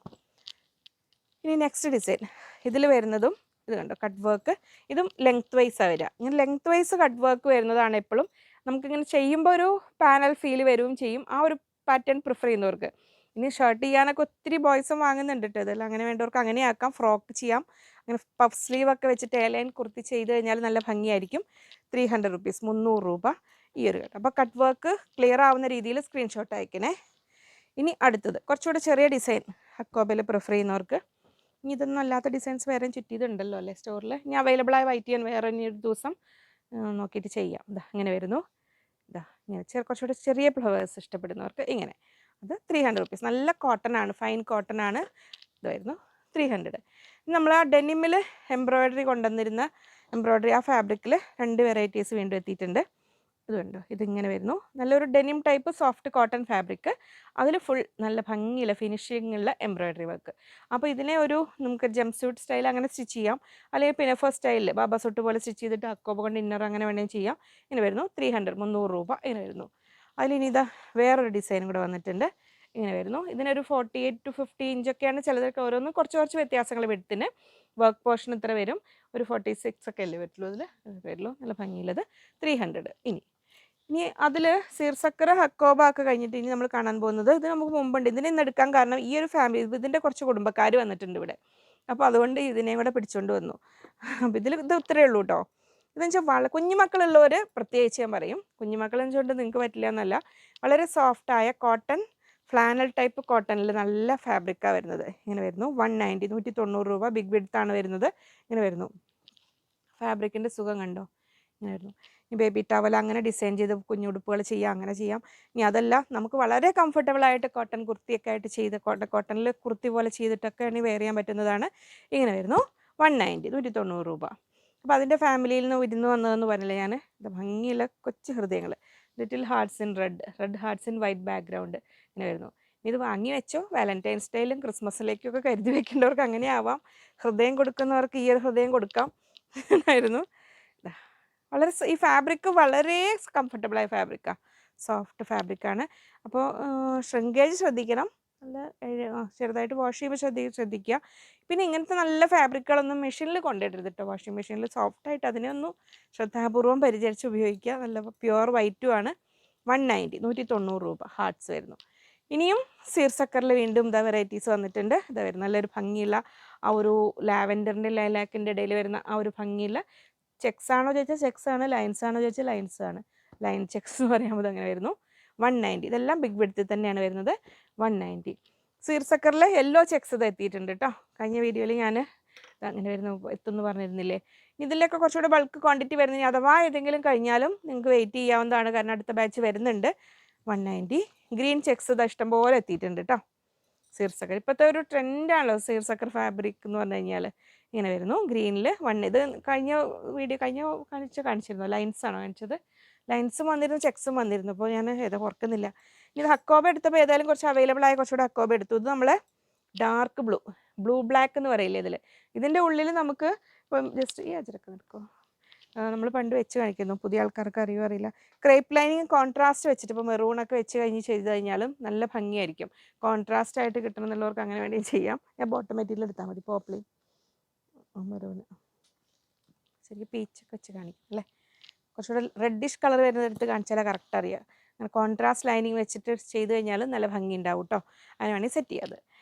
ഇനി നെക്സ്റ്റ് ഡിസൈൻ ഇതിൽ വരുന്നതും ഇത് കണ്ടോ, കട്ട് വർക്ക്. ഇതും ലെങ്ത് വൈസാണ് വരിക. ഇങ്ങനെ ലെങ്ത് വൈസ് കട്ട് വർക്ക് വരുന്നതാണ് എപ്പോഴും നമുക്കിങ്ങനെ ചെയ്യുമ്പോൾ ഒരു പാനൽ ഫീൽ വരികയും ചെയ്യും, ആ ഒരു പാറ്റേൺ പ്രിഫർ ചെയ്യുന്നവർക്ക്. ഇനി ഷർട്ട് ചെയ്യാനൊക്കെ ഒത്തിരി ബോയ്സും വാങ്ങുന്നുണ്ട് കേട്ടോ. ഇതെല്ലാം അങ്ങനെ വേണ്ടവർക്ക് അങ്ങനെ ആക്കാം. ഫ്രോക്ക് ചെയ്യാം. അങ്ങനെ പഫ് സ്ലീവ് ഒക്കെ വെച്ചിട്ട് എയർലൈൻ കുർത്തി ചെയ്ത് കഴിഞ്ഞാൽ നല്ല ഭംഗിയായിരിക്കും. 300 റുപ്പീസ്, 300 രൂപ ഈ ഒരു കേട്ടോ. അപ്പോൾ കട്ട് വർക്ക് ക്ലിയർ ആവുന്ന രീതിയിൽ സ്ക്രീൻഷോട്ട് അയക്കണേ. ഇനി അടുത്തത് കുറച്ചുകൂടെ ചെറിയ ഡിസൈൻ ഹക്കോബയിൽ പ്രിഫർ ചെയ്യുന്നവർക്ക്. ഇനി ഇതൊന്നും അല്ലാത്ത ഡിസൈൻസ് വേറെയും ചുറ്റിയതുണ്ടല്ലോ അല്ലേ സ്റ്റോറിൽ. ഇനി അവൈലബിളായ വൈറ്റ് ചെയ്യാൻ വേറെ ഇനി ഒരു ദിവസം നോക്കിയിട്ട് ചെയ്യാം. ഇങ്ങനെ വരുന്നു. ഇങ്ങനെ കുറച്ചുകൂടെ ചെറിയ ഫ്ലവേഴ്സ് ഇഷ്ടപ്പെടുന്നവർക്ക് ഇങ്ങനെ. അത് 300 റുപ്പീസ്. നല്ല കോട്ടൺ ആണ്, ഫൈൻ കോട്ടൺ ആണ്. ഇത് വരുന്നു 300. നമ്മൾ ആ ഡെനിമിൽ എംബ്രോയ്ഡറി കൊണ്ടുവന്നിരുന്ന എംബ്രോയ്ഡറി ആ ഫാബ്രിക്കിൽ 2 വെറൈറ്റീസ് വീണ്ടും എത്തിയിട്ടുണ്ട്. ഇതുണ്ടോ, ഇതിങ്ങനെ വരുന്നു. നല്ലൊരു denim type soft cotton fabric. അതിൽ ഫുൾ നല്ല ഭംഗിയുള്ള ഫിനിഷിങ്ങുള്ള എംബ്രോയ്ഡറി വർക്ക്. അപ്പോൾ ഇതിനെ നമുക്ക് ജംപ് സ്യൂട്ട് സ്റ്റൈൽ അങ്ങനെ സ്റ്റിച്ച് ചെയ്യാം. അല്ലെങ്കിൽ പിനഫർ സ്റ്റൈലിൽ ബാബ സൂട്ട് പോലെ സ്റ്റിച്ച് ചെയ്തിട്ട് അക്കോബ കൊണ്ട് ഇന്നർ അങ്ങനെ വേണമെങ്കിൽ ചെയ്യാം. ഇങ്ങനെ വരുന്നു. 300, 300 രൂപ ഇങ്ങനെ വരുന്നു. അതിലിനി വേറൊരു ഡിസൈൻ കൂടെ വന്നിട്ടുണ്ട്. ഇങ്ങനെ വരുന്നു. ഇതിനൊരു 48 to 50 ഇഞ്ചൊക്കെയാണ് ചിലതൊക്കെ ഓരോന്നും കുറച്ച് വ്യത്യാസങ്ങൾ വിഡ്ത്തിന്. വർക്ക് പോർഷൻ ഇത്ര വരും. ഒരു 46 ഒക്കെ അല്ലേ വരത്തുള്ളൂ ഇതിൽ വരുള്ളൂ. നല്ല ഭംഗിയുള്ളത് 300. ഇനി അതിൽ സീർസക്കർ ഹക്കോബ ഒക്കെ കഴിഞ്ഞിട്ട് ഇനി നമ്മൾ കാണാൻ പോകുന്നത് ഇത് നമുക്ക് മുമ്പുണ്ട്. ഇതിനെ ഇന്ന് എടുക്കാൻ കാരണം ഈ ഒരു ഫാമിലി ഇതിൻ്റെ കുറച്ച് കുടുംബക്കാർ വന്നിട്ടുണ്ട് ഇവിടെ. അപ്പോൾ അതുകൊണ്ട് ഇതിനെയും കൂടെ പിടിച്ചുകൊണ്ട് വന്നു. അപ്പോൾ ഇത് ഇത്രയേ ഉള്ളൂ കേട്ടോ. ഇതെന്ന് വെച്ചാൽ കുഞ്ഞുമക്കളുള്ളവർ പ്രത്യേകിച്ച് ഞാൻ പറയും. കുഞ്ഞുമക്കളെന്ന് വെച്ചുകൊണ്ട് നിങ്ങൾക്ക് പറ്റില്ല എന്നല്ല. വളരെ സോഫ്റ്റായ കോട്ടൺ ഫ്ലാനൽ ടൈപ്പ് കോട്ടണിൽ നല്ല ഫാബ്രിക്കാണ് വരുന്നത്. ഇങ്ങനെ വരുന്നു. 190 190 രൂപ. ബിഗ് വിഡ്ത്താണ് വരുന്നത്. ഇങ്ങനെ വരുന്നു. ഫാബ്രിക്കിൻ്റെ സുഖം കണ്ടോ? ഇങ്ങനെ വരുന്നു. ഈ ബേബി ടവൽ അങ്ങനെ ഡിസൈൻ ചെയ്ത് കുഞ്ഞുടുപ്പുകൾ ചെയ്യാം, അങ്ങനെ ചെയ്യാം. ഇനി അതല്ല നമുക്ക് വളരെ കംഫർട്ടബിളായിട്ട് കോട്ടൺ കുർത്തിയൊക്കെ ആയിട്ട് ചെയ്ത് കോട്ടണിൽ കുർത്തി പോലെ ചെയ്തിട്ടൊക്കെ വെയർ ചെയ്യാൻ പറ്റുന്നതാണ്. ഇങ്ങനെ വരുന്നു. 190 190 രൂപ. അപ്പോൾ അതിൻ്റെ ഫാമിലിയിൽ നിന്ന് വിരുന്ന് വന്നതെന്ന് പറഞ്ഞില്ലേ ഞാൻ. ഇത് ഭംഗിയുള്ള കൊച്ചു ഹൃദയങ്ങൾ, little hearts in red hearts in white background. ഇങ്ങനെ വരുന്നു. ഇത് വാങ്ങി വെച്ചോ. വാലന്റൈൻസ് ഡേയിലും ക്രിസ്മസിലേക്കൊക്കെ കരുതി വെക്കേണ്ടവർക്ക് അങ്ങനെ ആവാം. ഹൃദയം കൊടുക്കുന്നവർക്ക് ഈ ഒരു ഹൃദയം കൊടുക്കാം എന്നായിരുന്നു. വളരെ ഈ ഫാബ്രിക് വളരെ കംഫർട്ടബിളായ ഫാബ്രിക്കാണ്. സോഫ്റ്റ് ഫാബ്രിക്കാണ്. അപ്പോൾ ഷ്രിങ്കേജ് ശ്രദ്ധിക്കണം. നല്ല ചെറുതായിട്ട് വാഷ് ചെയ്യുമ്പോൾ ശ്രദ്ധിക്കുക. പിന്നെ ഇങ്ങനത്തെ നല്ല ഫാബ്രിക്കുകളൊന്നും മെഷീനിൽ കൊണ്ടിടരുത് കേട്ടോ. വാഷിംഗ് മെഷീനിൽ സോഫ്റ്റായിട്ട് അതിനെ ഒന്ന് ശ്രദ്ധാപൂർവം പരിചരിച്ച് ഉപയോഗിക്കുക. നല്ല പ്യുവർ വൈറ്റും ആണ്. 190 190 രൂപ. ഹാർട്ട്സ് വരുന്നു. ഇനിയും സീർസക്കറിൽ വീണ്ടും ഇതാ വെറൈറ്റീസ് വന്നിട്ടുണ്ട്. ഇതാ വരുന്നത് നല്ലൊരു ഭംഗിയുള്ള ആ ഒരു ലാവൻഡറിൻ്റെ ലൈലാക്കിൻ്റെ ഇടയിൽ വരുന്ന ആ ഒരു ഭംഗിയുള്ള ചെക്സ് ആണോ ചോദിച്ചാൽ ചെക്സ് ആണ്, ലൈൻസ് ആണോ ചോദിച്ചാൽ ലൈൻസ് ആണ്. ലൈൻ ചെക്സ് എന്ന് പറയുമ്പോൾ അങ്ങനെ വരുന്നു. 190. ഇതെല്ലാം ബിഗ് വിഡ്ത്തിൽ തന്നെയാണ് വരുന്നത്. 190. സീർസക്കറിൽ യെല്ലോ ചെക്സ് ഇത് എത്തിയിട്ടുണ്ട് കേട്ടോ. കഴിഞ്ഞ വീഡിയോയിൽ ഞാൻ അങ്ങനെ വരുന്നു എത്തുമെന്ന് പറഞ്ഞിരുന്നില്ലേ. ഇതിലൊക്കെ കുറച്ചുകൂടെ ബൾക്ക് ക്വാണ്ടിറ്റി വരുന്നതിന് അഥവാ ഏതെങ്കിലും കഴിഞ്ഞാലും നിങ്ങൾക്ക് വെയിറ്റ് ചെയ്യാവുന്നതാണ്. കാരണം അടുത്ത ബാച്ച് വരുന്നുണ്ട്. 190. ഗ്രീൻ ചെക്സ് ഇത് ഇഷ്ടംപോലെ എത്തിയിട്ടുണ്ട് കേട്ടോ. സീർസക്കർ ഇപ്പോഴത്തെ ഒരു ട്രെൻഡാണല്ലോ സീർസക്കർ ഫാബ്രിക് എന്ന് പറഞ്ഞു കഴിഞ്ഞാൽ. ഇങ്ങനെ വരുന്നു. ഗ്രീനിൽ ഇത് കഴിഞ്ഞ വീഡിയോ കാണിച്ചിരുന്നു. ലൈൻസ് ആണോ കാണിച്ചത്? ലൈൻസും വന്നിരുന്നു, ചെക്സും വന്നിരുന്നു. അപ്പോൾ ഞാൻ ഏതാ ഓർക്കുന്നില്ല. ഇത് ഹക്കോബ എടുത്തപ്പോൾ ഏതായാലും കുറച്ച് അവൈലബിൾ ആയ കുറച്ചുകൂടെ ഹക്കോബ എടുത്തു. ഇത് നമ്മളെ ഡാർക്ക് ബ്ലൂ ബ്ലാക്ക് എന്ന് പറയില്ലേ ഇതിൽ. ഇതിൻ്റെ ഉള്ളിൽ നമുക്ക് ഇപ്പം ജസ്റ്റ് ഈ അജരൊക്കെ നിൽക്കുമോ, നമ്മൾ പണ്ട് വെച്ച് കാണിക്കുന്നു. പുതിയ ആൾക്കാർക്ക് അറിയോ അറിയില്ല. ക്രേപ്പ് ലൈനിങ് കോൺട്രാസ്റ്റ് വെച്ചിട്ട് ഇപ്പോൾ മെറൂണൊക്കെ വെച്ച് ചെയ്ത് കഴിഞ്ഞാലും നല്ല ഭംഗിയായിരിക്കും. കോൺട്രാസ്റ്റ് ആയിട്ട് കിട്ടണം എന്നുള്ളവർക്ക് അങ്ങനെ വേണ്ടി ചെയ്യാം. ഞാൻ ബോട്ടം മെറ്റീരിയൽ എടുത്താൽ മതി. പോപ്ലിൻ മെറൂണ് ശരിക്കും പീച്ചൊക്കെ വെച്ച് കാണിക്കും അല്ലേ. കുറച്ചുകൂടെ റെഡിഷ് കളർ വരുന്നതെടുത്ത് കാണിച്ചാൽ കറക്റ്റ് അറിയാം. അങ്ങനെ കോൺട്രാസ്റ്റ് ലൈനിങ് വെച്ചിട്ട് ചെയ്ത് കഴിഞ്ഞാൽ നല്ല ഭംഗി ഉണ്ടാവും കേട്ടോ. അതിന് വേണമെങ്കിൽ സെറ്റ് ചെയ്യാത്.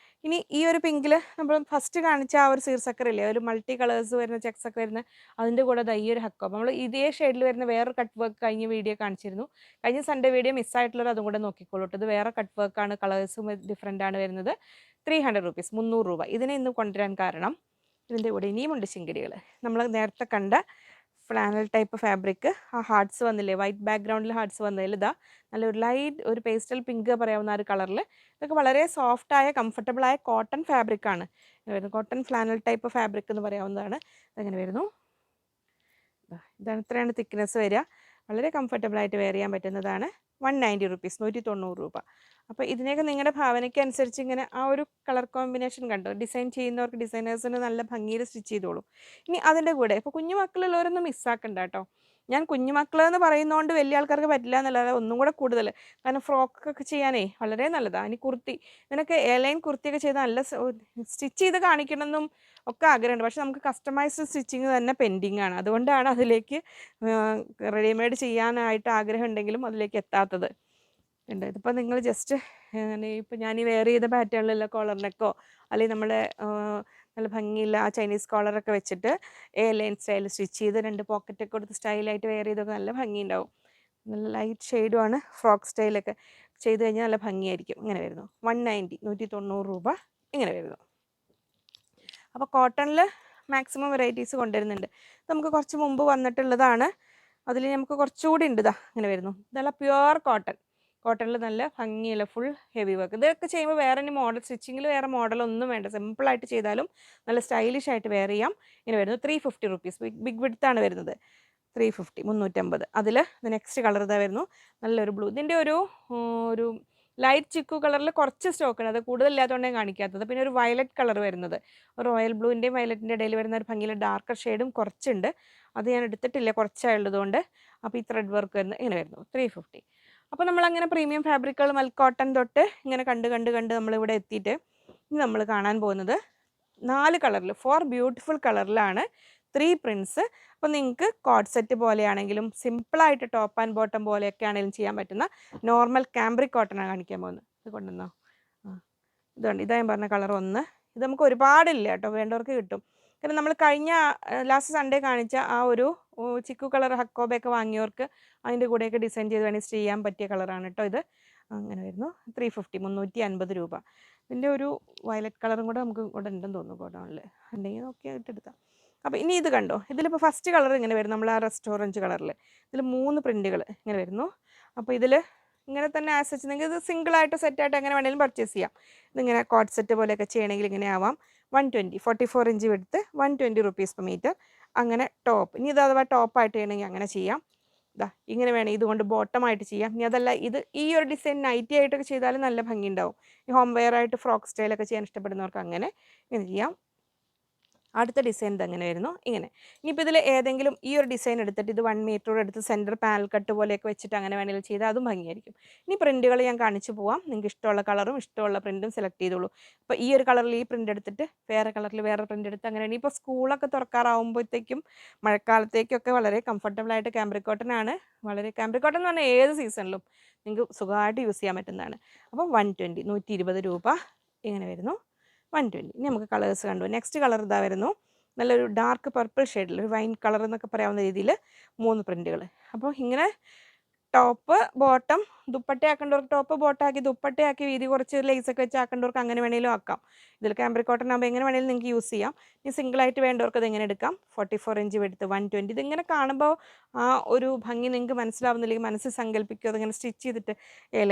ഇനി ഈ ഒരു പിങ്കിൽ നമ്മൾ ഫസ്റ്റ് കാണിച്ച ആ ഒരു സീർസക്കറില്ലേ, ഒരു മൾട്ടി കളേഴ്സ് വരുന്ന ചെക്സൊക്കെ വരുന്ന അതിൻ്റെ കൂടെ ഈ ഒരു ഹക്കോബ നമ്മൾ ഇതേ ഷെയ്ഡിൽ വരുന്ന വേറെ കട്ട് വർക്ക് കഴിഞ്ഞ വീഡിയോ കാണിച്ചിരുന്നു. കഴിഞ്ഞ സൺഡേ വീഡിയോ മിസ്സായിട്ടുള്ളവർ അതും കൂടെ നോക്കിക്കോളൂ. ഇത് വേറെ കട്ട് വർക്കാണ്, കളേഴ്സും ഡിഫറെൻ്റ് ആണ് വരുന്നത്. 300 rupees 300 രൂപ. ഇതിനെ ഇന്ന് കൊണ്ടുവരാൻ കാരണം ഇതിൻ്റെ കൂടെ ഇനിയുമുണ്ട് ശിങ്കിടികൾ. നമ്മൾ നേരത്തെ കണ്ട ഫ്ലാനൽ ടൈപ്പ് ഫാബ്രിക്, ആ ഹാർട്ട്സ് വന്നില്ലേ, വൈറ്റ് ബാക്ക്ഗ്രൗണ്ടിൽ ഹാർട്ട്സ് വന്നതിൽ ഇതാ നല്ലൊരു ലൈറ്റ് ഒരു പേസ്റ്റൽ പിങ്ക് പറയാവുന്ന ആ ഒരു കളറിൽ. ഇതൊക്കെ വളരെ സോഫ്റ്റായ കംഫർട്ടബിളായ കോട്ടൺ ഫാബ്രിക്കാണ് വരുന്നത്. കോട്ടൺ ഫ്ലാനൽ ടൈപ്പ് ഫാബ്രിക് എന്ന് പറയാവുന്നതാണ്. അങ്ങനെ വരുന്നു. ഇതാണ് ഇത്രയാണ് തിക്നെസ് വരിക. വളരെ കംഫർട്ടബിളായിട്ട് വെയർ ചെയ്യാൻ പറ്റുന്നതാണ്. 190 rupees 190 രൂപ. അപ്പോൾ ഇതിനെയൊക്കെ നിങ്ങളുടെ ഭാവനയ്ക്ക് അനുസരിച്ച് ഇങ്ങനെ ആ ഒരു കളർ കോമ്പിനേഷൻ കണ്ടോ, ഡിസൈൻ ചെയ്യുന്നവർക്ക് ഡിസൈനേഴ്സിന് നല്ല ഭംഗിയിൽ സ്റ്റിച്ച് ചെയ്തോളും. ഇനി അതിൻ്റെ കൂടെ ഇപ്പോൾ കുഞ്ഞുമക്കളുള്ളവരൊന്നും മിസ്സാക്കണ്ട കേട്ടോ. ഞാൻ കുഞ്ഞുമക്കളെന്ന് പറയുന്നതുകൊണ്ട് വലിയ ആൾക്കാർക്ക് പറ്റില്ല എന്നല്ലാതെ ഒന്നും കൂടെ കൂടുതൽ, കാരണം ഫ്രോക്കൊക്കെ ചെയ്യാനേ വളരെ നല്ലതാണ്. ഇനി കുർത്തി, ഇതിനൊക്കെ എയർലൈൻ കുർത്തിയൊക്കെ ചെയ്ത് നല്ല സ്റ്റിച്ച് ചെയ്ത് കാണിക്കണമെന്നും ഒക്കെ ആഗ്രഹമുണ്ട്. പക്ഷെ നമുക്ക് കസ്റ്റമൈസ്ഡ് സ്റ്റിച്ചിങ് തന്നെ പെൻഡിങ് ആണ്. അതുകൊണ്ടാണ് അതിലേക്ക് റെഡിമെയ്ഡ് ചെയ്യാനായിട്ട് ആഗ്രഹം ഉണ്ടെങ്കിലും അതിലേക്ക് എത്താത്തത്. ഉണ്ട്. ഇതിപ്പോൾ നിങ്ങൾ ജസ്റ്റ് ഇപ്പോൾ ഞാൻ ഈ വെയർ ചെയ്ത പാറ്റേണിലുള്ള കോളർ നെക്കോ അല്ലെങ്കിൽ നമ്മുടെ നല്ല ഭംഗിയുള്ള ആ ചൈനീസ് കോളറൊക്കെ വെച്ചിട്ട് എയർലൈൻ സ്റ്റൈൽ സ്റ്റിച്ച് ചെയ്ത് 2 പോക്കറ്റൊക്കെ കൊടുത്ത് സ്റ്റൈലായിട്ട് വെയർ ചെയ്തൊക്കെ നല്ല ഭംഗിയുണ്ടാവും. നല്ല ലൈറ്റ് ഷെയ്ഡുമാണ്. ഫ്രോക്ക് സ്റ്റൈലൊക്കെ ചെയ്ത് കഴിഞ്ഞാൽ നല്ല ഭംഗിയായിരിക്കും. ഇങ്ങനെ വരുന്നു. 190 190 രൂപ. ഇങ്ങനെ വരുന്നു. അപ്പോൾ കോട്ടണിൽ മാക്സിമം വെറൈറ്റീസ് കൊണ്ടുവരുന്നുണ്ട്. നമുക്ക് കുറച്ച് മുമ്പ് വന്നിട്ടുള്ളതാണ്. അതിൽ നമുക്ക് കുറച്ചുകൂടി ഉണ്ട്. ഇതാ ഇങ്ങനെ വരുന്നു. നല്ല പ്യുവർ കോട്ടണിൽ നല്ല ഭംഗിയുള്ള ഫുൾ ഹെവി വർക്ക്. ഇതൊക്കെ ചെയ്യുമ്പോൾ വേറെ ഇനി മോഡൽ സ്റ്റിച്ചിങ്ങിൽ വേറെ മോഡലൊന്നും വേണ്ട. സിമ്പിളായിട്ട് ചെയ്താലും നല്ല സ്റ്റൈലിഷ് ആയിട്ട് വെയർ ചെയ്യാം. ഇങ്ങനെ വരുന്നു. 350 rupees. ബിഗ് വിഡ്ത്താണ് വരുന്നത്. 350 350. അതിൽ നെക്സ്റ്റ് കളർ ഇതാ വരുന്നു. നല്ലൊരു ബ്ലൂ. ഇതിൻ്റെ ഒരു ലൈറ്റ് ചിക്കു കളറിൽ കുറച്ച് സ്റ്റോക്ക് ഉണ്ട്. അത് കൂടുതലില്ലാത്തതുകൊണ്ടാണ് കാണിക്കാത്തത്. പിന്നെ ഒരു വയലറ്റ് കളർ വരുന്നത്, റോയൽ ബ്ലൂവിൻ്റെയും വയലറ്റിൻ്റെ ഇടയിൽ വരുന്ന ഒരു ഭംഗിയിലെ ഡാർക്കർ ഷെയ്ഡും കുറച്ചുണ്ട്. അത് ഞാൻ എടുത്തിട്ടില്ല കുറച്ചായുള്ളതുകൊണ്ട്. അപ്പോൾ ഈ ത്രെഡ് വർക്ക് വരുന്നത് ഇങ്ങനെ വരുന്നു. 350. അപ്പോൾ നമ്മളങ്ങനെ പ്രീമിയം ഫാബ്രിക്കുകൾ മൽ കോട്ടൺ തൊട്ട് ഇങ്ങനെ കണ്ട് നമ്മളിവിടെ എത്തിയിട്ട് ഇനി നമ്മൾ കാണാൻ പോകുന്നത് 4 കളറിൽ 4 ബ്യൂട്ടിഫുൾ കളറിലാണ് 3 പ്രിൻറ്റ്സ്. അപ്പോൾ നിങ്ങൾക്ക് കോഡ് സെറ്റ് പോലെയാണെങ്കിലും സിമ്പിളായിട്ട് ടോപ്പ് ആൻഡ് ബോട്ടം പോലെയൊക്കെ ആണെങ്കിലും ചെയ്യാൻ പറ്റുന്ന നോർമൽ കാംബ്രിക് കോട്ടനാണ് കാണിക്കാൻ പോകുന്നത്. ഇത് കൊണ്ടുവന്നോ? ഇതുണ്ട്, ഇതാ ഞാൻ പറഞ്ഞ കളർ 1. ഇത് നമുക്ക് ഒരുപാടില്ല കേട്ടോ, വേണ്ടവർക്ക് കിട്ടും. കാരണം നമ്മൾ കഴിഞ്ഞ ലാസ്റ്റ് സൺഡേ കാണിച്ച ആ ഒരു ചിക്കു കളർ ഹക്കോബയൊക്കെ വാങ്ങിയവർക്ക് അതിൻ്റെ കൂടെയൊക്കെ ഡിസൈൻ ചെയ്ത് വേണമെങ്കിൽ ചെയ്യാൻ പറ്റിയ കളറാണ് കേട്ടോ ഇത്. അങ്ങനെ വരുന്നു 350, 350 രൂപ. ഇതിൻ്റെ ഒരു വയലറ്റ് കളറും കൂടെ നമുക്ക് ഇവിടെ ഉണ്ടെന്ന് തോന്നുന്നു ഗോഡൗണിൽ, ഉണ്ടെങ്കിൽ നോക്കിയായിട്ട് എടുക്കാം. അപ്പോൾ ഇനി ഇത് കണ്ടോ, ഇതിലിപ്പോൾ ഫസ്റ്റ് കളർ ഇങ്ങനെ വരും, നമ്മൾ ആ റെസ്റ്റോറൻറ്റ് കളറിൽ. ഇതിൽ 3 പ്രിൻറ്റുകൾ ഇങ്ങനെ വരുന്നു. അപ്പോൾ ഇതിൽ ഇങ്ങനെ തന്നെ ആസച്ച് നിങ്ങൾക്ക് ഇത് സിംഗിളായിട്ട് സെറ്റായിട്ട് എങ്ങനെ വേണമെങ്കിലും പർച്ചേസ് ചെയ്യാം. ഇതിങ്ങനെ കോഡ് സെറ്റ് പോലെയൊക്കെ ചെയ്യണമെങ്കിൽ ഇങ്ങനെ ആവാം. 120, 44 ഇഞ്ച് എടുത്ത് 120 റുപ്പീസ് പെർ മീറ്റർ. അങ്ങനെ ടോപ്പ്. ഇനി ഇത് അഥവാ ടോപ്പായിട്ട് ചെയ്യണമെങ്കിൽ അങ്ങനെ ചെയ്യാം. ഇതാ ഇങ്ങനെ വേണം, ഇതുകൊണ്ട് ബോട്ടമായിട്ട് ചെയ്യാം. ഇനി അതല്ല, ഇത് ഈ ഒരു ഡിസൈൻ നൈറ്റി ആയിട്ടൊക്കെ ചെയ്താലും നല്ല ഭംഗി ഉണ്ടാവും. ഈ ഹോം വെയർ ആയിട്ട് ഫ്രോക്ക് സ്റ്റൈലൊക്കെ ചെയ്യാൻ ഇഷ്ടപ്പെടുന്നവർക്ക് അങ്ങനെ ഇങ്ങനെ ചെയ്യാം. അടുത്ത ഡിസൈൻ ഇതങ്ങനെ വരുന്നു, ഇങ്ങനെ. ഇനിയിപ്പോൾ ഇതിൽ ഏതെങ്കിലും ഈ ഒരു ഡിസൈൻ എടുത്തിട്ട് ഇത് 1 മീറ്റർ എടുത്ത് സെൻറ്റർ പാനൽ കട്ട് പോലെയൊക്കെ വെച്ചിട്ട് അങ്ങനെ വേണമെങ്കിൽ ചെയ്താൽ അതും ഭംഗിയായിരിക്കും. ഇനി പ്രിൻറ്റുകൾ ഞാൻ കാണിച്ചു പോവാം. നിങ്ങൾക്ക് ഇഷ്ടമുള്ള കളറും ഇഷ്ടമുള്ള പ്രിൻറ്റും സെലക്ട് ചെയ്തോളൂ. അപ്പോൾ ഈ ഒരു കളറിൽ ഈ പ്രിൻ്റ് എടുത്തിട്ട് വേറെ കളറിൽ വേറെ പ്രിൻ്റ് എടുത്ത് അങ്ങനെ. ഇനിയിപ്പോൾ സ്കൂളൊക്കെ തുറക്കാറാവുമ്പോഴത്തേക്കും മഴക്കാലത്തേക്കൊക്കെ വളരെ കംഫർട്ടബിളായിട്ട് കാംബ്രിക് കോട്ടൺ ആണ്. വളരെ കാംബ്രിക് കോട്ടൺ എന്ന് പറഞ്ഞാൽ ഏത് സീസണിലും നിങ്ങൾക്ക് സുഖമായിട്ട് യൂസ് ചെയ്യാൻ പറ്റുന്നതാണ്. അപ്പം 120, 120 രൂപ ഇങ്ങനെ വരുന്നു. 120. ഇനി നമുക്ക് കളേഴ്സ് കണ്ടു. നെക്സ്റ്റ് കളർ ഇതാ വരുന്നു, നല്ലൊരു ഡാർക്ക് പർപ്പിൾ ഷെയ്ഡിൽ ഒരു വൈൻ കളർ എന്നൊക്കെ പറയാവുന്ന രീതിയിൽ 3 പ്രിൻറ്റുകൾ. അപ്പോൾ ഇങ്ങനെ ടോപ്പ് ബോട്ടം ദുപ്പട്ടയാക്കേണ്ടവർക്ക് ടോപ്പ് ബോട്ടാക്കി, ദുപ്പട്ടയാക്കി വീതി കുറച്ച് ലേസൊക്കെ വെച്ച് ആക്കേണ്ടവർക്ക് അങ്ങനെ വേണമെങ്കിലും ആക്കാം. ഇതിൽ കാംബ്രിക് കോട്ടൺ ആകുമ്പോൾ എങ്ങനെ വേണമെങ്കിലും നിങ്ങൾക്ക് യൂസ് ചെയ്യാം. ഇനി സിംഗിളായിട്ട് വേണ്ടവർക്ക് ഇത് എങ്ങനെ എടുക്കാം. 44 ഇഞ്ച് എടുത്ത് 120. ഇതിങ്ങനെ കാണുമ്പോൾ ആ ഒരു ഭംഗി നിങ്ങൾക്ക് മനസ്സിലാവുന്നില്ലെങ്കിൽ മനസ്സിൽ സങ്കല്പിക്കുക. അതിങ്ങനെ സ്റ്റിച്ച് ചെയ്തിട്ട്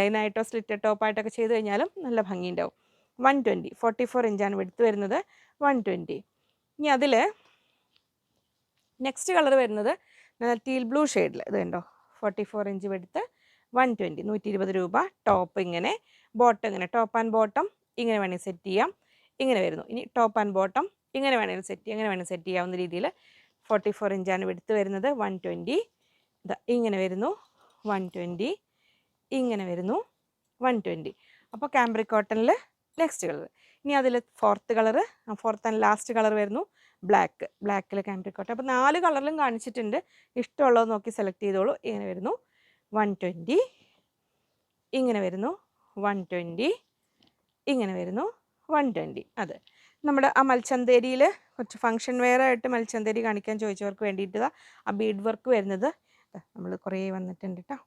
ലൈനായിട്ടോ സ്ലിറ്റ് ടോപ്പായിട്ടൊക്കെ ചെയ്ത് കഴിഞ്ഞാലും നല്ല ഭംഗി ഉണ്ടാവും. 120, 44 ഇഞ്ചാണ് വിടുത്ത് വരുന്നത്. 120. ഇനി അതിൽ നെക്സ്റ്റ് കളർ വരുന്നത് ടീൽ ബ്ലൂ ഷെയ്ഡിൽ ഇത് കണ്ടോ, 44 ഇഞ്ച് വിടുത്ത് 120, 120 രൂപ. ടോപ്പ് ഇങ്ങനെ, ബോട്ടം ഇങ്ങനെ, ടോപ്പ് ആൻഡ് ബോട്ടം ഇങ്ങനെ വേണമെങ്കിൽ സെറ്റ് ചെയ്യാം. ഇങ്ങനെ വരുന്നു. ഇനി ടോപ്പ് ആൻഡ് ബോട്ടം ഇങ്ങനെ വേണമെങ്കിൽ സെറ്റ് ചെയ്യാം, ഇങ്ങനെ വേണമെങ്കിൽ സെറ്റ് ചെയ്യാവുന്ന രീതിയിൽ 44 ഇഞ്ചാണ് വിടുത്ത് വരുന്നത്. 120. ഇതാ ഇങ്ങനെ വരുന്നു 120. ഇങ്ങനെ വരുന്നു 120. അപ്പോൾ കാംബ്രിക് കോട്ടണിൽ നെക്സ്റ്റ് കളർ. ഇനി അതിൽ ഫോർത്ത് ആൻഡ് ലാസ്റ്റ് കളർ വരുന്നു ബ്ലാക്കിൽ കാംബ്രിക് കോട്ടൺ. അപ്പോൾ 4 കളറിലും കാണിച്ചിട്ടുണ്ട്. ഇഷ്ടമുള്ളത് നോക്കി സെലക്ട് ചെയ്തോളൂ. ഇങ്ങനെ വരുന്നു 120. ഇങ്ങനെ വരുന്നു 120. ഇങ്ങനെ വരുന്നു 120. അത് നമ്മുടെ ആ മൽച്ചന്തേരിയിൽ കുറച്ച് ഫങ്ഷൻ വെയർ ആയിട്ട് മൽച്ചന്തേരി കാണിക്കാൻ ചോദിച്ചവർക്ക് വേണ്ടിയിട്ട് ആ ബീഡ് വർക്ക് വരുന്നത് നമ്മൾ കുറേ വന്നിട്ടുണ്ട് കേട്ടോ.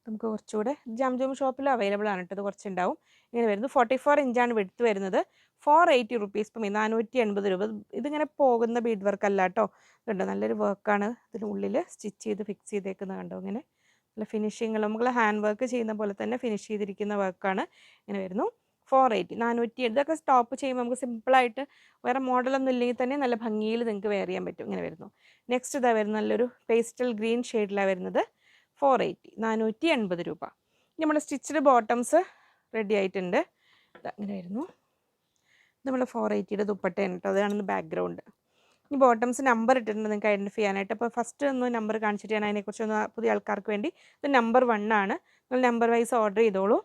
നമുക്ക് കുറച്ചുകൂടെ ജാം ഷോപ്പിൽ അവൈലബിൾ ആണ് കേട്ടോ. ഇത് കുറച്ചുണ്ടാവും. ഇങ്ങനെ വരുന്നു. 44 ഇഞ്ചാണ് വിടുത്ത് വരുന്നത്. 480 റുപ്പീസ് പെർ മീറ്റർ, 480 രൂപ. ഇതിങ്ങനെ പോകുന്ന ബീഡ് വർക്ക് അല്ല കേട്ടോ. ഇതുണ്ട്, നല്ലൊരു വർക്കാണ്. ഇതിനുള്ളിൽ സ്റ്റിച്ച് ചെയ്ത് ഫിക്സ് ചെയ്തേക്കുന്നത് കണ്ടോ. ഇങ്ങനെ നല്ല ഫിനിഷിങ്, നമ്മൾ ഹാൻഡ് വർക്ക് ചെയ്യുന്ന പോലെ തന്നെ ഫിനിഷ് ചെയ്തിരിക്കുന്ന വർക്കാണ്. ഇങ്ങനെ വരുന്നു. 480, 480. ഇതൊക്കെ സ്റ്റോപ്പ് ചെയ്യുമ്പോൾ നമുക്ക് സിമ്പിളായിട്ട് വേറെ മോഡലൊന്നും ഇല്ലെങ്കിൽ തന്നെ നല്ല ഭംഗിയിൽ നിങ്ങൾക്ക് വെയർ ചെയ്യാൻ പറ്റും. ഇങ്ങനെ വരുന്നു. നെക്സ്റ്റ് ഇതാ വരുന്നത് നല്ലൊരു പേസ്റ്റൽ ഗ്രീൻ ഷെയ്ഡിലാണ് വരുന്നത്. 480, 480 രൂപ. നമ്മുടെ സ്റ്റിച്ച്ഡ് ബോട്ടംസ് റെഡി ആയിട്ടുണ്ട്. അങ്ങനെ വരുന്നു. നമ്മൾ 480യുടെ ദുപ്പട്ടയാണ് കേട്ടോ. അതാണ് ബാക്ക്ഗ്രൗണ്ട്. ഈ ബോട്ടംസ് നമ്പർ ഇട്ടിട്ടുണ്ട് നിങ്ങൾക്ക് ഐഡൻറ്റിഫൈ ചെയ്യാനായിട്ട്. അപ്പോൾ ഫസ്റ്റ് ഒന്ന് നമ്പർ കാണിച്ചിട്ട് ഞാൻ അതിനെക്കുറിച്ചൊന്ന് പുതിയ ആൾക്കാർക്ക് വേണ്ടി. ഇത് നമ്പർ 1 ആണ്. നിങ്ങൾ നമ്പർ വൈസ് ഓർഡർ ചെയ്തോളൂ.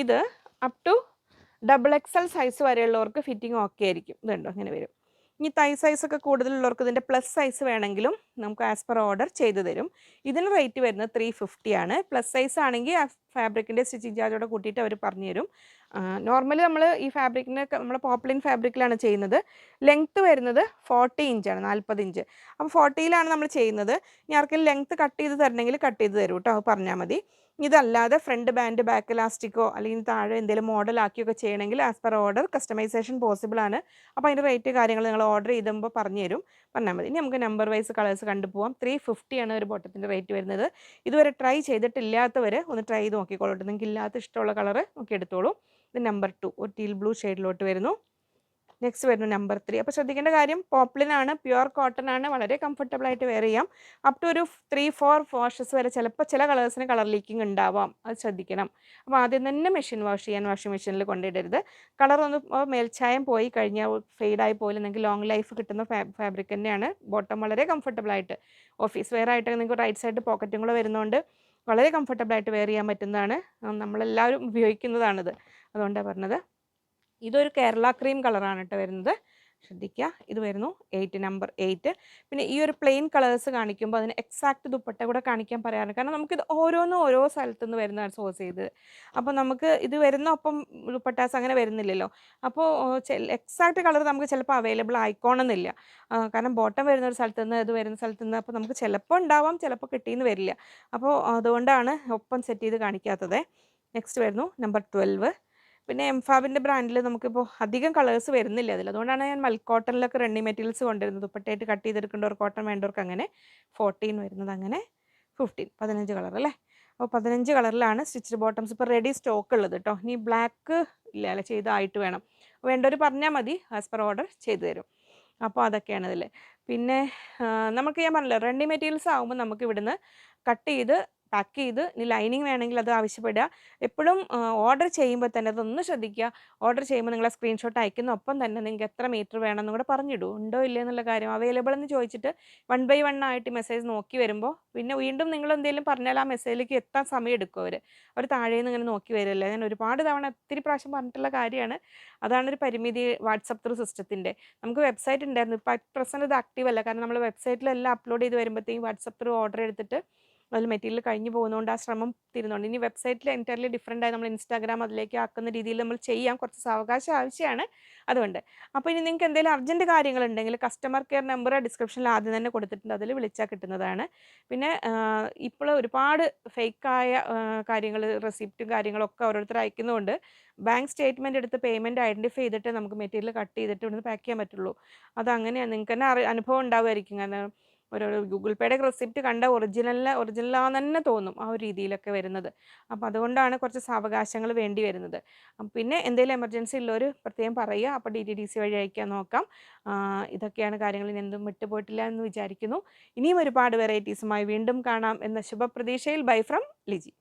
ഇത് അപ് ടു XXL സൈസ് വരെയുള്ളവർക്ക് ഫിറ്റിംഗ് ഓക്കെ ആയിരിക്കും. ഇതുണ്ടോ ഇങ്ങനെ വരും. ഇനി തൈ സൈസൊക്കെ കൂടുതലുള്ളവർക്ക് ഇതിൻ്റെ പ്ലസ് സൈസ് വേണമെങ്കിലും നമുക്ക് ആസ് പെർ ഓർഡർ ചെയ്തു തരും. ഇതിന് റേറ്റ് വരുന്നത് 350 ആണ്. പ്ലസ് സൈസ് ആണെങ്കിൽ ആ ഫാബ്രിക്കിൻ്റെ സ്റ്റിച്ചിങ് ചാർജോടെ കൂട്ടിയിട്ട് അവർ പറഞ്ഞു തരും. നോർമലി നമ്മൾ ഈ ഫാബ്രിക്കിന് നമ്മൾ പോപ്ലിൻ ഫാബ്രിക്കിലാണ് ചെയ്യുന്നത്. ലെങ്ത്ത് വരുന്നത് 40 ഇഞ്ചാണ്, 40 ഇഞ്ച്. അപ്പോൾ 40യിലാണ് നമ്മൾ ചെയ്യുന്നത്. ഇനി ആർക്കെങ്കിലും ലെങ്ത്ത് കട്ട് ചെയ്ത് തരണമെങ്കിൽ കട്ട് ചെയ്ത് തരും കേട്ടോ, പറഞ്ഞാൽ മതി. ഇതല്ലാതെ ഫ്രണ്ട് ബാൻഡ് ബാക്ക് ഇലാസ്റ്റിക്കോ അല്ലെങ്കിൽ താഴെ എന്തെങ്കിലും മോഡലാക്കിയൊക്കെ ചെയ്യണമെങ്കിൽ as per order customization possible ആണ്. അപ്പോൾ അതിൻ്റെ റേറ്റ് കാര്യങ്ങൾ നിങ്ങൾ ഓർഡർ ചെയ്തുമ്പോൾ പറഞ്ഞു തരും, പറഞ്ഞാൽ മതി. ഇനി നമുക്ക് നമ്പർ വൈസ് കളേഴ്സ് കണ്ടുപോകാം. 350 ആണ് ഒരു ബോട്ടത്തിൻ്റെ റേറ്റ് വരുന്നത്. ഇതുവരെ ട്രൈ ചെയ്തിട്ടില്ലാത്തവർ ഒന്ന് ട്രൈ ചെയ്ത് നോക്കിക്കോളൂ. നിങ്ങൾക്ക് ഇല്ലാത്ത ഇഷ്ടമുള്ള കളറ് നോക്കി എടുത്തോളൂ. ഇത് നമ്പർ 2 ഒരു ടീൽ ബ്ലൂ ഷെയ്ഡിലോട്ട് വരുന്നു. നെക്സ്റ്റ് വരുന്നു നമ്പർ 3. അപ്പോൾ ശ്രദ്ധിക്കേണ്ട കാര്യം പോപ്ലിനാണ്, പ്യുവർ കോട്ടൺ ആണ്, വളരെ കംഫർട്ടബിളായിട്ട് വെയർ ചെയ്യാം. അപ് ടു ഒരു 3-4 വാഷസ് വരെ ചിലപ്പോൾ ചില കളേഴ്സിന് കളർ ലീക്കിംഗ് ഉണ്ടാവാം, അത് ശ്രദ്ധിക്കണം. അപ്പോൾ ആദ്യം തന്നെ മെഷീൻ വാഷ് ചെയ്യാൻ വാഷിംഗ് മെഷീനിൽ കൊണ്ടിടരുത്. കളർ ഒന്ന് മേൽച്ചായം പോയി കഴിഞ്ഞാൽ ഫെയ്ഡായി പോലും നിങ്ങൾക്ക് ലോങ് ലൈഫ് കിട്ടുന്ന ഫാബ്രിക് തന്നെയാണ്. ബോട്ടം വളരെ കംഫർട്ടബിളായിട്ട് ഓഫീസ് വെയർ ആയിട്ട് നിങ്ങൾക്ക് റൈറ്റ് സൈഡ് പോക്കറ്റും കൂടെ വരുന്നതുകൊണ്ട് വളരെ കംഫർട്ടബിളായിട്ട് വെയർ ചെയ്യാൻ പറ്റുന്നതാണ്. നമ്മളെല്ലാവരും ഉപയോഗിക്കുന്നതാണിത്. അതുകൊണ്ടാണ് പറഞ്ഞത്. ഇതൊരു കേരള ക്രീം കളറാണ് കേട്ടോ വരുന്നത്. ശ്രദ്ധിക്കുക. ഇത് വരുന്നു 8 നമ്പർ 8. പിന്നെ ഈ ഒരു പ്ലെയിൻ കളേഴ്സ് കാണിക്കുമ്പോൾ അതിന് എക്സാക്റ്റ് ദുപ്പട്ട കൂടെ കാണിക്കാൻ പറയാറുണ്ട്. കാരണം നമുക്കിത് ഓരോന്നും ഓരോ സ്ഥലത്തു നിന്ന് വരുന്നതാണ് സോഴ്സ് ചെയ്തത്. അപ്പോൾ നമുക്ക് ഇത് വരുന്ന ഒപ്പം ദുപ്പട്ടാസ് അങ്ങനെ വരുന്നില്ലല്ലോ. അപ്പോൾ എക്സാക്റ്റ് കളർ നമുക്ക് ചിലപ്പോൾ അവൈലബിൾ ആയിക്കോണമെന്നില്ല. കാരണം ബോട്ടം വരുന്ന ഒരു സ്ഥലത്തു നിന്ന് ഇത് വരുന്ന സ്ഥലത്തു നിന്ന് അപ്പോൾ നമുക്ക് ചിലപ്പോൾ ഉണ്ടാവാം, ചിലപ്പോൾ കിട്ടിയെന്ന് വരില്ല. അപ്പോൾ അതുകൊണ്ടാണ് ഒപ്പം സെറ്റ് ചെയ്ത് കാണിക്കാത്തത്. നെക്സ്റ്റ് വരുന്നു നമ്പർ 12. പിന്നെ എംഫാബിൻ്റെ ബ്രാൻഡിൽ നമുക്കിപ്പോൾ അധികം കളേഴ്സ് വരുന്നില്ല അതിൽ. അതുകൊണ്ടാണ് ഞാൻ മൽക്കോട്ടണിലൊക്കെ റണ്ണിങ് മെറ്റീരിയൽസ് കൊണ്ടുവരുന്നത്. ദുപ്പട്ടയായിട്ട് കട്ട് ചെയ്തെടുക്കേണ്ടവർ കോട്ടൺ വേണ്ടവർക്ക് അങ്ങനെ 14 വരുന്നത്, അങ്ങനെ 15 15 കളർ അല്ലേ. അപ്പോൾ 15 കളറിലാണ് സ്റ്റിച്ച്ഡ് ബോട്ടംസ് ഇപ്പോൾ റെഡി സ്റ്റോക്ക് ഉള്ളത് കേട്ടോ. ഇനി ബ്ലാക്ക് ഇല്ല അല്ല, ചെയ്തായിട്ട് വേണം. വേണ്ടവർ പറഞ്ഞാൽ മതി, ആസ് പെർ ഓർഡർ ചെയ്തു തരും. അപ്പോൾ അതൊക്കെയാണ് ഇതിൽ. പിന്നെ നമുക്ക് ഞാൻ പറഞ്ഞില്ല, റണ്ണിങ് മെറ്റീരിയൽസ് ആകുമ്പോൾ നമുക്ക് ഇവിടുന്ന് കട്ട് ചെയ്ത് പാക്ക് ചെയ്ത് ഇനി ലൈനിങ് വേണമെങ്കിൽ അത് ആവശ്യപ്പെടുക. എപ്പോഴും ഓർഡർ ചെയ്യുമ്പോൾ തന്നെ അതൊന്ന് ശ്രദ്ധിക്കുക. ഓർഡർ ചെയ്യുമ്പോൾ നിങ്ങൾ ആ സ്ക്രീൻഷോട്ട് അയക്കുന്ന ഒപ്പം തന്നെ നിങ്ങൾക്ക് എത്ര മീറ്റർ വേണമെന്നും കൂടെ പറഞ്ഞിടൂ. ഉണ്ടോ ഇല്ലേ എന്നുള്ള കാര്യം അവൈലബിൾ എന്ന് ചോദിച്ചിട്ട് 1 by 1 ആയിട്ട് മെസ്സേജ് നോക്കി വരുമ്പോൾ പിന്നെ വീണ്ടും നിങ്ങൾ എന്തെങ്കിലും പറഞ്ഞാൽ ആ മെസ്സേജിലേക്ക് എത്താൻ സമയം എടുക്കും അവർ താഴേന്ന് ഇങ്ങനെ നോക്കി വരില്ല. ഞാൻ ഒരുപാട് തവണ ഒത്തിരി പ്രാവശ്യം പറഞ്ഞിട്ടുള്ള കാര്യമാണ്. അതാണൊരു പരിമിതി വാട്സപ്പ് ത്രൂ സിസ്റ്റത്തിൻ്റെ. നമുക്ക് വെബ്സൈറ്റ് ഉണ്ടായിരുന്നു, ഇപ്പോൾ അറ്റ് പ്രസൻറ്റ് ഇത് ആക്റ്റീവ് അല്ല. കാരണം നമ്മൾ വെബ്സൈറ്റിലെല്ലാം അപ്ലോഡ് ചെയ്ത് വരുമ്പോഴത്തേക്കും വാട്സപ്പ് ത്രൂ ഓർഡർ എടുത്തിട്ട് അതിൽ മെറ്റീരിയൽ കഴിഞ്ഞു പോകുന്നതുകൊണ്ട് ആ ശ്രമം തീരുന്നുണ്ട്. ഇനി വെബ്സൈറ്റിൽ എൻറ്റയർലി ഡിഫറൻ്റ് ആയി നമ്മൾ ഇൻസ്റ്റാഗ്രാം അതിലേക്ക് ആക്കുന്ന രീതിയിൽ നമ്മൾ ചെയ്യാം. കുറച്ച് സാവകാശം ആവശ്യമാണ് അതുകൊണ്ട്. അപ്പോൾ ഇനി നിങ്ങൾക്ക് എന്തെങ്കിലും അർജൻറ്റ് കാര്യങ്ങളുണ്ടെങ്കിൽ കസ്റ്റമർ കെയർ നമ്പർ ഡിസ്ക്രിപ്ഷനിൽ ആദ്യം തന്നെ കൊടുത്തിട്ടുണ്ട്, അതിൽ വിളിച്ചാൽ കിട്ടുന്നതാണ്. പിന്നെ ഇപ്പോൾ ഒരുപാട് ഫേക്കായ കാര്യങ്ങൾ, റെസിപ്റ്റും കാര്യങ്ങളൊക്കെ ഓരോരുത്തർ അയക്കുന്നതുകൊണ്ട് ബാങ്ക് സ്റ്റേറ്റ്മെൻറ്റ് എടുത്ത് പേയ്മെൻറ്റ് ഐഡൻറ്റിഫൈ ചെയ്തിട്ട് നമുക്ക് മെറ്റീരിയൽ കട്ട് ചെയ്തിട്ട് ഇവിടുന്ന് പാക്ക് ചെയ്യാൻ പറ്റുള്ളൂ. അതങ്ങനെയാണ്. നിങ്ങൾക്ക് തന്നെ അനുഭവം ഉണ്ടാവുമായിരിക്കും. കാരണം ഒരു ഗൂഗിൾ പേയുടെ റെസിപ്റ്റ് കണ്ട ഒറിജിനലാന്ന് തന്നെ തോന്നും, ആ ഒരു രീതിയിലൊക്കെ വരുന്നത്. അപ്പോൾ അതുകൊണ്ടാണ് കുറച്ച് സാവകാശങ്ങൾ വേണ്ടി വരുന്നത്. പിന്നെ എന്തെങ്കിലും എമർജൻസി ഉള്ളവർ പ്രത്യേകം പറയുക. അപ്പോൾ DTDC വഴി അയക്കാൻ നോക്കാം. ഇതൊക്കെയാണ് കാര്യങ്ങൾ. ഇനി എന്തും വിട്ടുപോയിട്ടില്ല എന്ന് വിചാരിക്കുന്നു. ഇനിയും ഒരുപാട് വെറൈറ്റീസുമായി വീണ്ടും കാണാം എന്ന ശുഭപ്രതീക്ഷയിൽ. Bye from Liji.